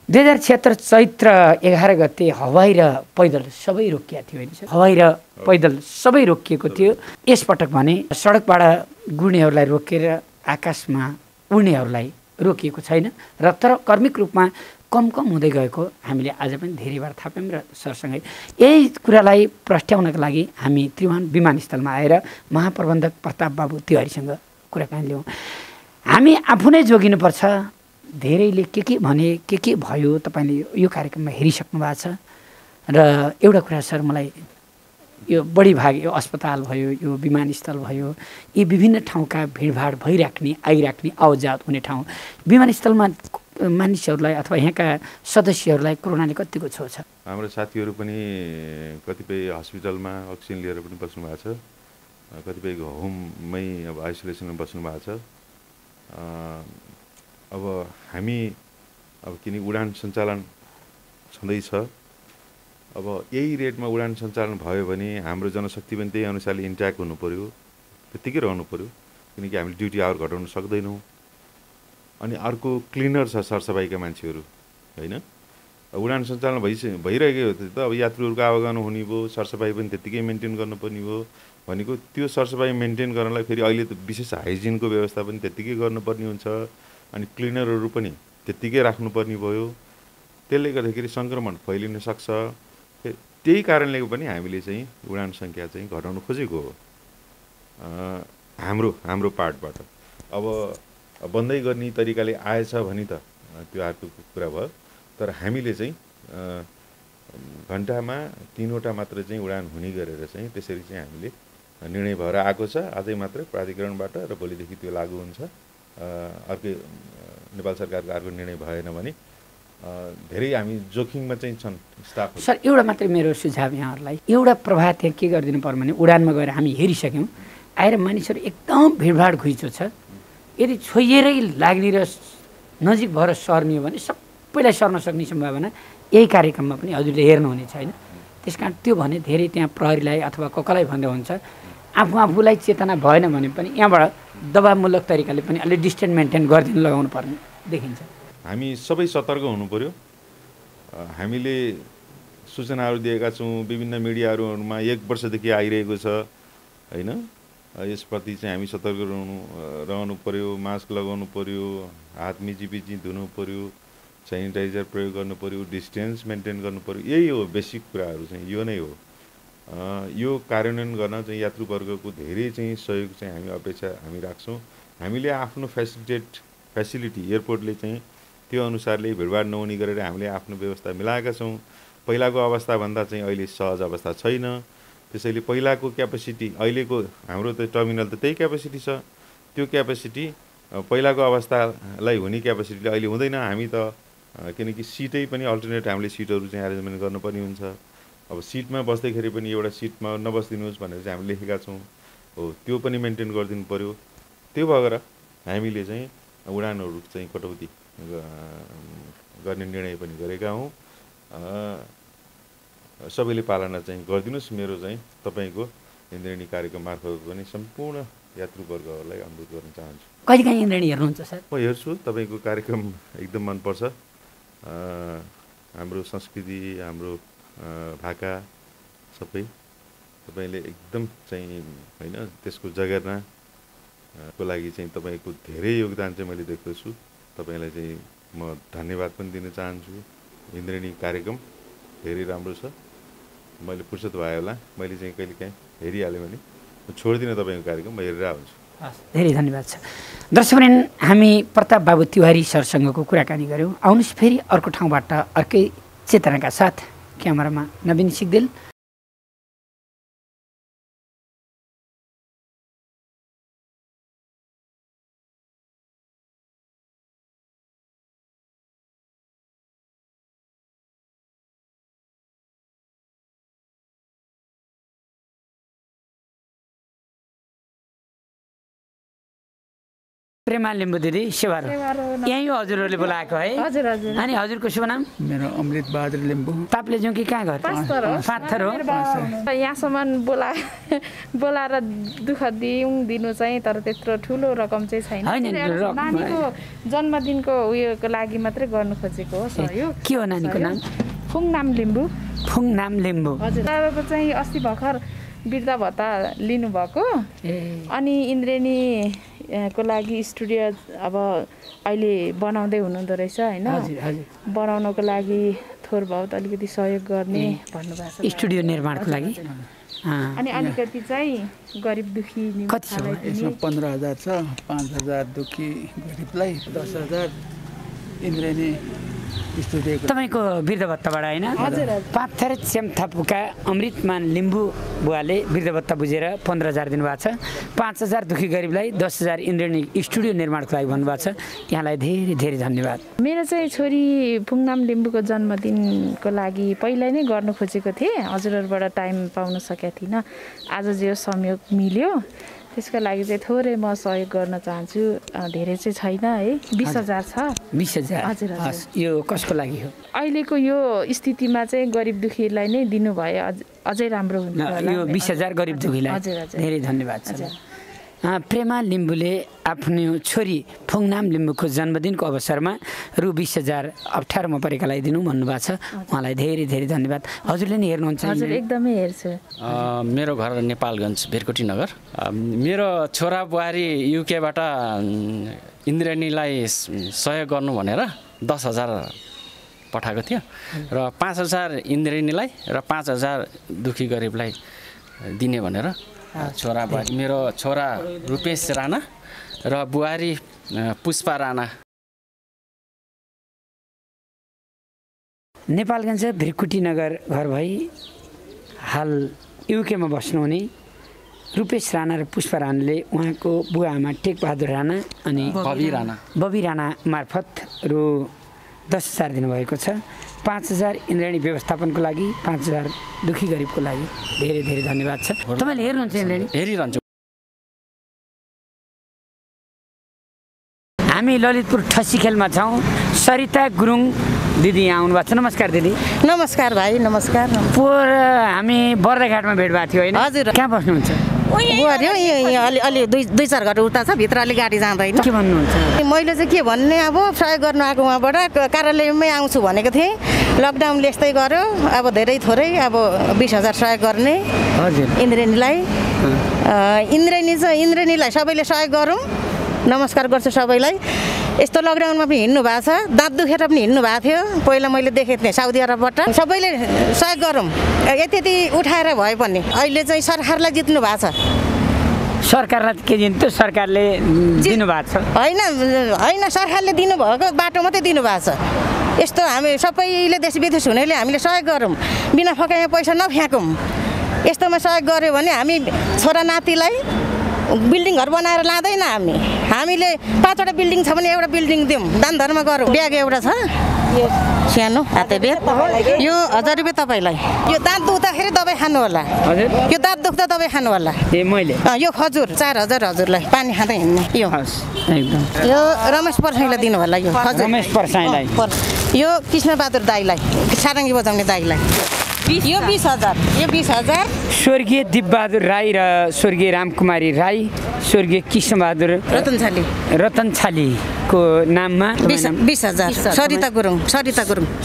Speaker 3: 2076 चैत्र 11 गते हवाई र पैदल सबै रोकिएको थियो होइन सर? हवाई र पैदल सबै रोकिएको थियो। यसपटक भने सडकबाट गुड्नेहरूलाई रोकेर आकाशमा उड्नेहरूलाई रोकिएको छैन र तर कर्मिक रूपमा कम हुँदै गएको हामीले आज पनि धेरै बार थाहा पायौँ र सरसँगै यही कुरालाई प्रस्ट्याउनका लागि हामी त्रिभुवन विमानस्थलमा आएर महाप्रबन्धक प्रताप बाबु तिवारीसँग कुराकानी लियौँ। हामी आफू नै जोगिनुपर्छ। धेरैले के भने के भयो, तपाईँले यो कार्यक्रममा हेरिसक्नु भएको छ र एउटा कुरा सर, मलाई यो बढी भाग यो अस्पताल भयो, यो विमानस्थल भयो, यी विभिन्न ठाउँका भिडभाड भइराख्ने आइराख्ने आवजात हुने ठाउँ, विमानस्थलमा मानिसहरूलाई अथवा यहाँका सदस्यहरूलाई कोरोनाले कतिको छो छ?
Speaker 6: हाम्रो साथीहरू पनि कतिपय हस्पिटलमा अक्सिजन लिएर पनि बस्नु भएको छ, कतिपय होममै अब आइसोलेसनमा बस्नु भएको छ। अब हामी किन उडान सञ्चालन छँदैछ, अब यही रेटमा उडान सञ्चालन भयो भने हाम्रो जनशक्ति पनि त्यही अनुसारले इन्ट्याक्ट हुनु पऱ्यो, त्यत्तिकै रहनु पऱ्यो, किनकि हामीले ड्युटी आवर घटाउन सक्दैनौँ। अनि अर्को क्लिनर छ सरसफाइका मान्छेहरू होइन, उडान सञ्चालन भइरहेको त अब यात्रुहरूको आवागमन हुने भयो, सरसफाइ पनि त्यत्तिकै मेन्टेन गर्नुपर्ने भयो भनेको त्यो सरसफाइ मेन्टेन गर्नलाई फेरि अहिले त विशेष हाइजिनको व्यवस्था पनि त्यत्तिकै गर्नुपर्ने हुन्छ, अनि क्लिनरहरू पनि त्यत्तिकै राख्नुपर्ने भयो। त्यसले गर्दाखेरि सङ्क्रमण फैलिन सक्छ। त्यही कारणले पनि हामीले चाहिँ उडान सङ्ख्या चाहिँ घटाउन खोजेको हो हाम्रो पार्टबाट। अब बन्दै गर्ने तरिकाले आएछ भने त त्यो अर्को कुरा भयो, तर हामीले चाहिँ घन्टामा 3वटा मात्र चाहिँ उडान हुने गरेर चाहिँ त्यसरी चाहिँ हामीले निर्णय भएर आएको छ आजै मात्र प्राधिकरणबाट, र भोलिदेखि त्यो लागू हुन्छ। अर्को नेपाल सरकारको अर्को निर्णय भएन भने धेरै हामी जोखिममा चाहिँ छन् स्टाफ।
Speaker 3: सर एउटा मात्रै मेरो सुझाव यहाँहरूलाई, एउटा प्रभाव त्यहाँ के गरिदिनु पर्यो भने उडानमा गएर हामी हेरिसक्यौँ, आएर मानिसहरू एकदम भिडभाड घुइँचो छ, यदि छोइएरै लाग्ने र नजिक भएर सर्ने हो भने सबैलाई सर्न सक्ने सम्भावना यही कार्यक्रममा पनि हजुरले हेर्नुहुने छैन। त्यस कारण त्यो भने धेरै त्यहाँ प्रहरीलाई अथवा कसलाई भन्दा हुन्छ, आफूलाई चेतना भएन भने पनि यहाँबाट दबावमूलक तरिकाले पनि अलि डिस्टेन्स मेन्टेन गरिदिनु लगाउनु पर्ने देखिन्छ।
Speaker 6: हामी सबै सतर्क हुनु पर्यो। हामीले सूचनाहरू दिएका छौँ, विभिन्न मिडियाहरूमा 1 वर्षदेखि आइरहेको छ होइन, यसप्रति चाहिँ हामी सतर्क रहनु पर्यो, मास्क लगाउनु पर्यो, हात मिचिपिची धुनु पर्यो, सेनिटाइजर प्रयोग गर्नु पर्यो, डिस्टेन्स मेन्टेन गर्नु पर्यो। यही हो बेसिक कुराहरू चाहिँ, यो नै हो। यो कार्यान्वयन गर्न चाहिँ यात्रुवर्गको धेरै चाहिँ सहयोग चाहिँ हामी राख्छौँ। हामीले आफ्नो फेसिलिटी एयरपोर्टले चाहिँ त्यो अनुसारले भिडभाड नहुने गरेर हामीले आफ्नो व्यवस्था मिलाएका छौँ। पहिलाको अवस्थाभन्दा चाहिँ अहिले सहज अवस्था छैन। त्यसैले पहिलाको क्यापेसिटी अहिलेको हाम्रो त टर्मिनल त त्यही क्यापेसिटी छ, त्यो क्यापेसिटी पहिलाको अवस्थालाई हुने क्यापेसिटीले अहिले हुँदैन। हामी त किनकि सिटै पनि अल्टरनेट हामीले सिटहरू चाहिँ एरेन्जमेन्ट गर्नुपर्ने हुन्छ। अब सिटमा बस्दैखेरि पनि एउटा सिटमा नबस्दिनुहोस् भनेर चाहिँ हामीले लेखेका छौँ, हो त्यो पनि मेन्टेन गरिदिनु पऱ्यो। त्यो भएर हामीले चाहिँ उडानहरू चाहिँ कटौती गर्ने निर्णय पनि गरेका हौँ। सबैले पालना चाहिँ गरिदिनुहोस्। मेरो चाहिँ तपाईँको इन्द्रेणी कार्यक्रम मार्फत पनि सम्पूर्ण यात्रुवर्गहरूलाई अनुरोध गर्न चाहन्छु।
Speaker 3: कहिलेकाहीँ इन्द्रेणी हेर्नुहुन्छ सर?
Speaker 6: म हेर्छु, तपाईँको कार्यक्रम एकदम मनपर्छ। हाम्रो संस्कृति, हाम्रो भाका सबै तपाईँले एकदम चाहिँ होइन त्यसको जगेर्नाको लागि चाहिँ तपाईँको धेरै योगदान चाहिँ मैले देख्दछु। तपाईँलाई चाहिँ म धन्यवाद पनि दिन चाहन्छु। इन्द्रेणी कार्यक्रम धेरै राम्रो छ। मैले फुर्सद भयो होला, मैले चाहिँ कहिलेकाहीँ हेरिहालेँ भने म छोड्दिनँ तपाईँको कार्यक्रम, म हेरेर आउँछु।
Speaker 3: धेरै धन्यवाद छ। दर्शकवृन्द, हामी प्रताप बाबु तिवारी सरसँगको कुराकानी गऱ्यौँ। आउनुहोस् फेरि अर्को ठाउँबाट अर्कै चेतनाका साथ। क्यामेरामा नवीन सिग्देल। प्रेमा लिम्बू दिदी सेवारो यहीँ हो हजुरहरूले बोलाएको है
Speaker 15: हजुर हजुर
Speaker 3: अनि हजुरको शुभ नाम
Speaker 16: मेरो अमृत बहादुर लिम्बू
Speaker 3: ताप्लेजुङ कि कहाँ घर पाथर हो
Speaker 15: यहाँसम्म बोलाएर दुःख दिनु चाहिँ तर त्यत्रो ठुलो रकम चाहिँ छैन नानीको जन्मदिनको उयोको लागि मात्रै गर्नु खोजेको हो सहयोग
Speaker 3: के हो नानीको नाम
Speaker 15: फुङनाम लिम्बू
Speaker 3: फुङनाम लिम्बू
Speaker 15: हजुर चाहिँ अस्ति भर्खर वृद्ध भत्ता लिनुभएको अनि इन्द्रेणी को लागि स्टुडियो अब अहिले बनाउँदै हुनुहुँदो रहेछ होइन बनाउनको लागि थोर बहुत अलिकति सहयोग गर्ने भन्नुभएको छ
Speaker 3: स्टुडियो निर्माणको लागि
Speaker 15: अनि अलिकति चाहिँ गरिब दुखी
Speaker 16: कति छ यसमा 15,000 छ 5,000 दुखी गरिबलाई 10,000 इन्द्रेणी
Speaker 3: तपाईँको वृद्ध भत्ताबाट होइन पाथर च्याम्थापुका अमृतमान लिम्बू बुवाले वृद्ध भत्ता बुझेर 15,000 दिनुभएको छ 5,000 दुखी गरिबलाई 10,000 इन्द्रेणी स्टुडियो निर्माणको लागि भन्नुभएको छ यहाँलाई धेरै धेरै धन्यवाद
Speaker 15: मेरो चाहिँ छोरी फुङनाम लिम्बूको जन्मदिनको लागि पहिल्यै नै गर्नु खोजेको थिएँ हजुरहरूबाट टाइम पाउन सकेको थिइनँ आज जो संयोग मिल्यो त्यसको लागि चाहिँ थोरै म सहयोग गर्न चाहन्छु धेरै चाहिँ छैन है 20,000 छ
Speaker 3: 20,000
Speaker 15: हजुर
Speaker 3: यो कसको लागि हो
Speaker 15: अहिलेको यो स्थितिमा चाहिँ गरिब दुखीलाई नै दिनुभए अझै राम्रो हुन्थ्यो होला
Speaker 3: यो 20,000 गरिब दुखीलाई धेरै धन्यवाद छ प्रेमा लिम्बूले आफ्नो छोरी फुङनाम लिम्बूको जन्मदिनको अवसरमा रु 20,000 अप्ठ्यारोमा परेकालाई दिनु भन्नुभएको छ उहाँलाई धेरै धेरै धन्यवाद हजुरले नि हेर्नुहुन्छ
Speaker 15: हजुर एकदमै हेर्छु
Speaker 7: मेरो घर नेपालगञ्ज भिरकोटी नगर मेरो छोरा बुहारी युकेबाट इन्द्रेणीलाई सहयोग गर्नु भनेर 10,000 पठाएको थियो र 5,000 इन्द्रेणीलाई र 5,000 दुखी गरिबलाई दिने भनेर छोरा बुहारी मेरो छोरा रूपेश राणा र बुहारी पुष्पा राणा
Speaker 3: नेपालगञ्ज भिरकुटी नगर घर भई हाल युकेमा बस्नुहुने रूपेश राणा र पुष्पा राणाले उहाँको बुवा आमा टेकबहादुर राणा अनि बबी राणा मार्फत रु 10,000 दिनुभएको छ 5,000 इन्द्रेणी व्यवस्थापनको लागि 5,000 दुखी गरिबको लागि धेरै धेरै धन्यवाद छ तपाईँले हेर्नुहुन्छ इन्द्रेणी
Speaker 7: हेरिरहन्छु
Speaker 3: हामी ललितपुर ठसी खेलमा छौँ सरिता गुरुङ दिदी यहाँ आउनुभएको छ नमस्कार दिदी
Speaker 17: नमस्कार भाइ नमस्कार
Speaker 3: पोहोर हामी बर्दाघाटमा भेट भएको थियो होइन
Speaker 17: हजुर
Speaker 3: कहाँ बस्नुहुन्छ
Speaker 17: अलि 2-4 घर उता छ भित्र अलि गाडी जाँदैन
Speaker 3: के भन्नुहुन्छ
Speaker 17: मैले चाहिँ के भन्ने अब सहयोग गर्नु आएको उहाँबाट कार्यालयमै आउँछु भनेको थिएँ लकडाउनले यस्तै गर्यो अब धेरै थोरै अब 20,000 सहयोग गर्ने
Speaker 3: हजुर
Speaker 17: इन्द्रेणीलाई इन्द्रेणीलाई सबैले सहयोग गरौँ नमस्कार गर्छु सबैलाई यस्तो लकडाउनमा पनि हिँड्नु भएको छ दाँत दुखेर पनि हिँड्नु भएको थियो पहिला मैले देखेको थिएँ साउदी अरबबाट सबैले सहयोग गरौँ यति उठाएर भए पनि अहिले चाहिँ सरकारलाई जित्नु भएको छ
Speaker 3: सरकारलाई के दिन्थ्यो सरकारले दिनुभएको छ
Speaker 17: होइन सरकारले दिनुभएको बाटो मात्रै दिनुभएको छ यस्तो हामी सबैले देश विदेश हुनेले हामीले सहयोग गरौँ बिना फकाइमा पैसा नफ्याँकौँ यस्तोमा सहयोग गऱ्यो भने हामी छोरा नातिलाई बिल्डिङहरू बनाएर लाँदैन हामीले 5वटा बिल्डिङ छ भने एउटा बिल्डिङ दिउँ दान धर्म गरौँ ब्याग एउटा छ सानो हाते ब्याग यो 1,000 रुपियाँ तपाईँलाई यो दाँत दुख्दाखेरि दबाई खानु होला यो दाँत दुख्दा दबाई खानु होला
Speaker 3: मैले
Speaker 17: यो खजुर 4,000 हजुरलाई पानी खाँदै हिँड्ने यो
Speaker 3: एकदम
Speaker 17: यो रमेश पर्साईलाई दिनु होला यो खजुर
Speaker 3: रमेश पर्साईलाई
Speaker 17: यो कृष्णबहादुर दाईलाई सारङ्गी बजाउने दाईलाई यो 20,000 यो 20,000
Speaker 3: स्वर्गीय दिपबहादुर राई र स्वर्गीय रामकुमारी राई स्वर्गीय कृष्णबहादुर रतन छालीको नाममा
Speaker 17: 20,000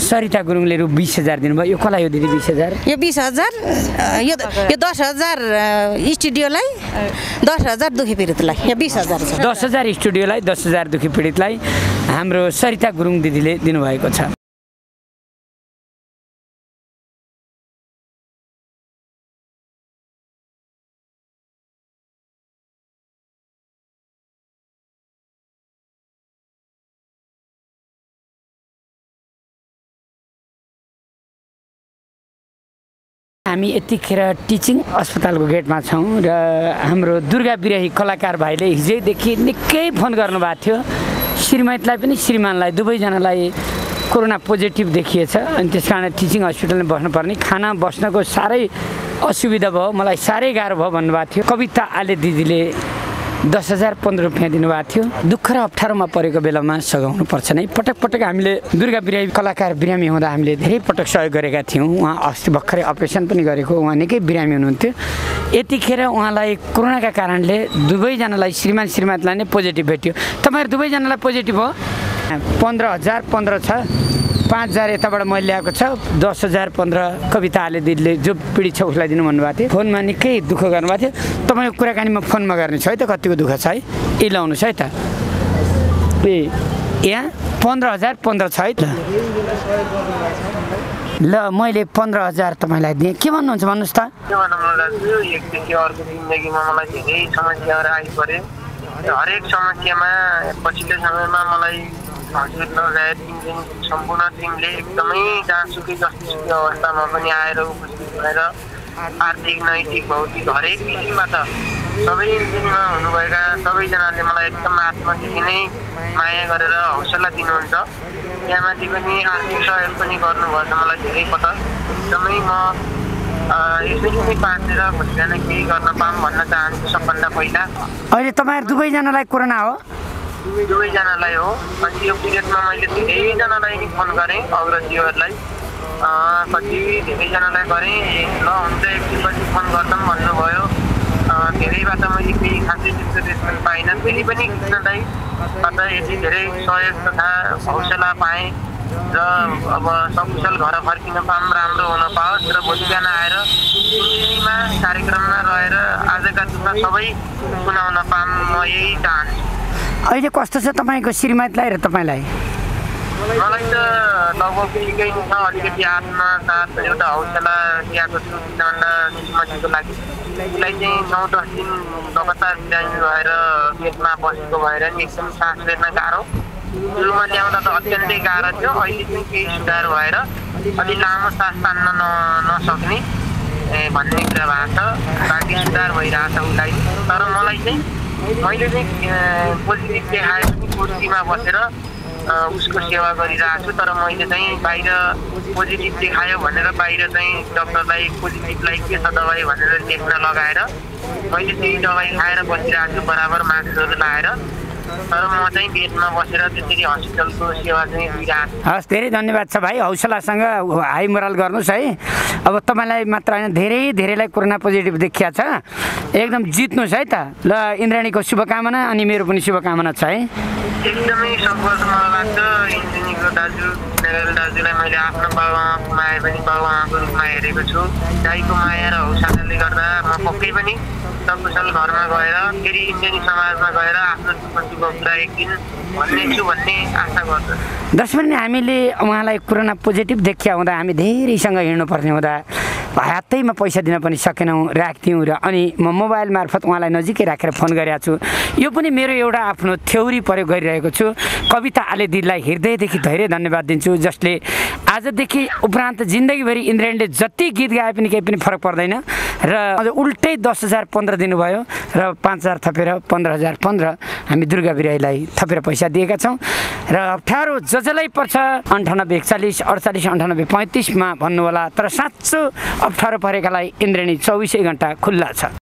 Speaker 17: सरिता गुरुङले रु 20,000 दिनुभयो यो कसलाई हो दिदी 20,000 यो 20,000 यो 10,000 स्टुडियोलाई 10,000 दुखी पीडितलाई यो 20,000 छ
Speaker 3: 10,000 स्टुडियोलाई 10,000 दुखी पीडितलाई हाम्रो सरिता गुरुङ दिदीले दिनुभएको छ हामी यतिखेर टिचिङ अस्पतालको गेटमा छौँ र हाम्रो दुर्गा बिरही कलाकार भाइले हिजैदेखि निकै फोन गर्नुभएको थियो श्रीमतीलाई पनि श्रीमानलाई दुवैजनालाई कोरोना पोजिटिभ देखिएछ अनि त्यस कारण टिचिङ हस्पिटलमा बस्नुपर्ने खाना बस्नको साह्रै असुविधा भयो मलाई साह्रै गाह्रो भयो भन्नुभएको थियो कविता आले दिदीले 10,000 15 रुपियाँ दिनुभएको थियो। दुःख र अप्ठ्यारोमा परेको बेलामा सघाउनु पर्छ नै। पटक पटक हामीले दुर्गा बिरामी कलाकार बिरामी हुँदा हामीले धेरै पटक सहयोग गरेका थियौँ। उहाँ अस्ति भर्खरै अपरेसन पनि गरेको, उहाँ निकै बिरामी हुनुहुन्थ्यो। यतिखेर उहाँलाई कोरोनाका कारणले दुवैजनालाई श्रीमान श्रीमतीलाई नै पोजिटिभ भेट्यो। तपाईँहरू दुवैजनालाई पोजिटिभ हो? 15,000 15 छ, 5,000 यताबाट मैले ल्याएको छ, 10,000 15 कविता आले दिदीले जो पीडित छ उसलाई दिनु भन्नुभएको थियो। फोनमा निकै दुःख गर्नुभएको थियो। तपाईँको कुराकानीमा फोनमा गर्ने छ है त, कतिको दुःख छ है, यही लाउनुहोस् है त। ए यहाँ 15,000 15 छ है त। ल मैले 15,000 तपाईँलाई दिएँ। के भन्नुहुन्छ भन्नुहोस् त?
Speaker 18: के भनौँ दाजु, एकदेखि अर्को जिन्दगीमा मलाई धेरै समस्याहरू आइपऱ्यो। हरेक समस्यामा पछिल्लो समयमा मलाई हजुर लगायत सम्पूर्ण टिमले एकदमै जहाँसुकै जस्तोसुकै अवस्थामा पनि आएर उपस्थित भएर आर्थिक नैतिक भौतिक हरेक किसिमबाट सबै इन्जिनमा हुनुभएका सबैजनाले मलाई एकदम आत्मादेखि नै माया गरेर हौसला दिनुहुन्छ। त्यहाँमाथि पनि आर्थिक सहयोग पनि गर्नुभएछ मलाई धेरै पटक। एकदमै म यसरी नै बाँचेर भोलिबिहान केही गर्न पाऊँ भन्न चाहन्छु सबभन्दा पहिला।
Speaker 3: अहिले तपाईँहरू दुवैजनालाई कोरोना हो?
Speaker 18: दुवैजनालाई हो। अनि यो पिरियडमा मैले धेरैजनालाई नि फोन गरेँ, अग्रजीहरूलाई कति धेरैजनालाई गरेँ। ल हुन्छ एकछिनपछि फोन गर्दा पनि भन्नुभयो। धेरैबाट मैले केही खासै त्यस्तो रेस्पोन्स पाइनँ। फेरि पनि कृष्ण दाईबाट यति धेरै सहयोग तथा हौसला पाएँ र अब सकुशल घर फर्किन पाऊँ, राम्रो हुन पाओस् र भोलि बिहान आएर इन्जिनीमा कार्यक्रममा रहेर आजका दुःख सबै सुनाउन पाऊँ, म यही चाहन्छु।
Speaker 3: अहिले कस्तो छ तपाईँको श्रीमतीलाई र तपाईँलाई?
Speaker 18: मलाई त लगभग ठिकै छ, अलिकति आत्मसाथ एउटा हौसला दिएको छु। किनभन्दा श्रीमतीको लागि उसलाई चाहिँ 9-10 दिन लगातार बिरामी भएर पेटमा बसेको भएर नि एकदम सास फेर्न गाह्रो, सुरुमा ल्याउँदा त अत्यन्तै गाह्रो थियो। अहिले चाहिँ केही सुधार भएर अलि लामो सास तान्न नसक्ने भन्ने कुरा भएको छ। बाँकी सुधार भइरहेछ उसलाई। तर मलाई चाहिँ मैले चाहिँ पोजिटिभ देखाए पनि कुर्सीमा बसेर उसको सेवा गरिरहेको छु। तर मैले चाहिँ बाहिर पोजिटिभ देखायो भनेर बाहिर चाहिँ डक्टरलाई पोजिटिभलाई के छ दबाई भनेर लेख्न लगाएर मैले त्यही दबाई खाएर बसिरहेको छु, बराबर मास्कहरू लगाएर। तर म चाहिँ बेडमा बसेर त्यसरी हस्पिटलको सेवा चाहिँ दिइरहेको छु।
Speaker 3: हस्, धेरै धन्यवाद छ भाइ। हौसलासँग हाई मोरल गर्नुहोस् है। अब तपाईँलाई मात्र होइन, धेरैलाई कोरोना पोजिटिभ देखिया छ। एकदम जित्नुहोस् है त। ल इन्द्राणीको शुभकामना अनि मेरो पनि शुभकामना छ है।
Speaker 18: एकदमै सफल मलाई लाग्छ। इन्जिनियरको दाजु नेगल दाजुलाई मैले आफ्नो बाबुआमाको माया पनि बाबुआमाको रूपमा हेरेको छु। दाइको माया र हौसलाले गर्दा म पक्कै पनि सकुशल घरमा गएर फेरि इन्जिनियर समाजमा गएर आफ्नो सुख कुरा एक दिन भन्नेछु भन्ने आशा गर्छु।
Speaker 3: दर्शक हामीले उहाँलाई कोरोना पोजिटिभ देखिया हुँदा हामी धेरैसँग हिँड्नुपर्ने हुँदा हातैमा पैसा दिन पनि सकेनौँ, राख्थ्यौँ र अनि म मोबाइल मार्फत उहाँलाई नजिकै राखेर फोन गरिरहेको छु। यो पनि मेरो एउटा आफ्नो थ्योरी प्रयोग गरिरहेको छु। कविता आले दिदीलाई हृदयदेखि धेरै धन्यवाद दिन्छु, जसले आजदेखि उपरान्त जिन्दगीभरि इन्द्राणीले जति गीत गाए पनि केही पनि फरक पर्दैन र अझ उल्टै 10,000 15 दिनुभयो र 5,000 थपेर 15,000 15 हामी दुर्गा बिराईलाई थपेर पैसा दिएका छौँ। र अप्ठ्यारो जसलाई पर्छ 98 41 48 98 35 मा भन्नु होला। तर साँचो अप्ठ्यारो परेकालाई इन्द्राणी 24 घण्टा खुल्ला छ।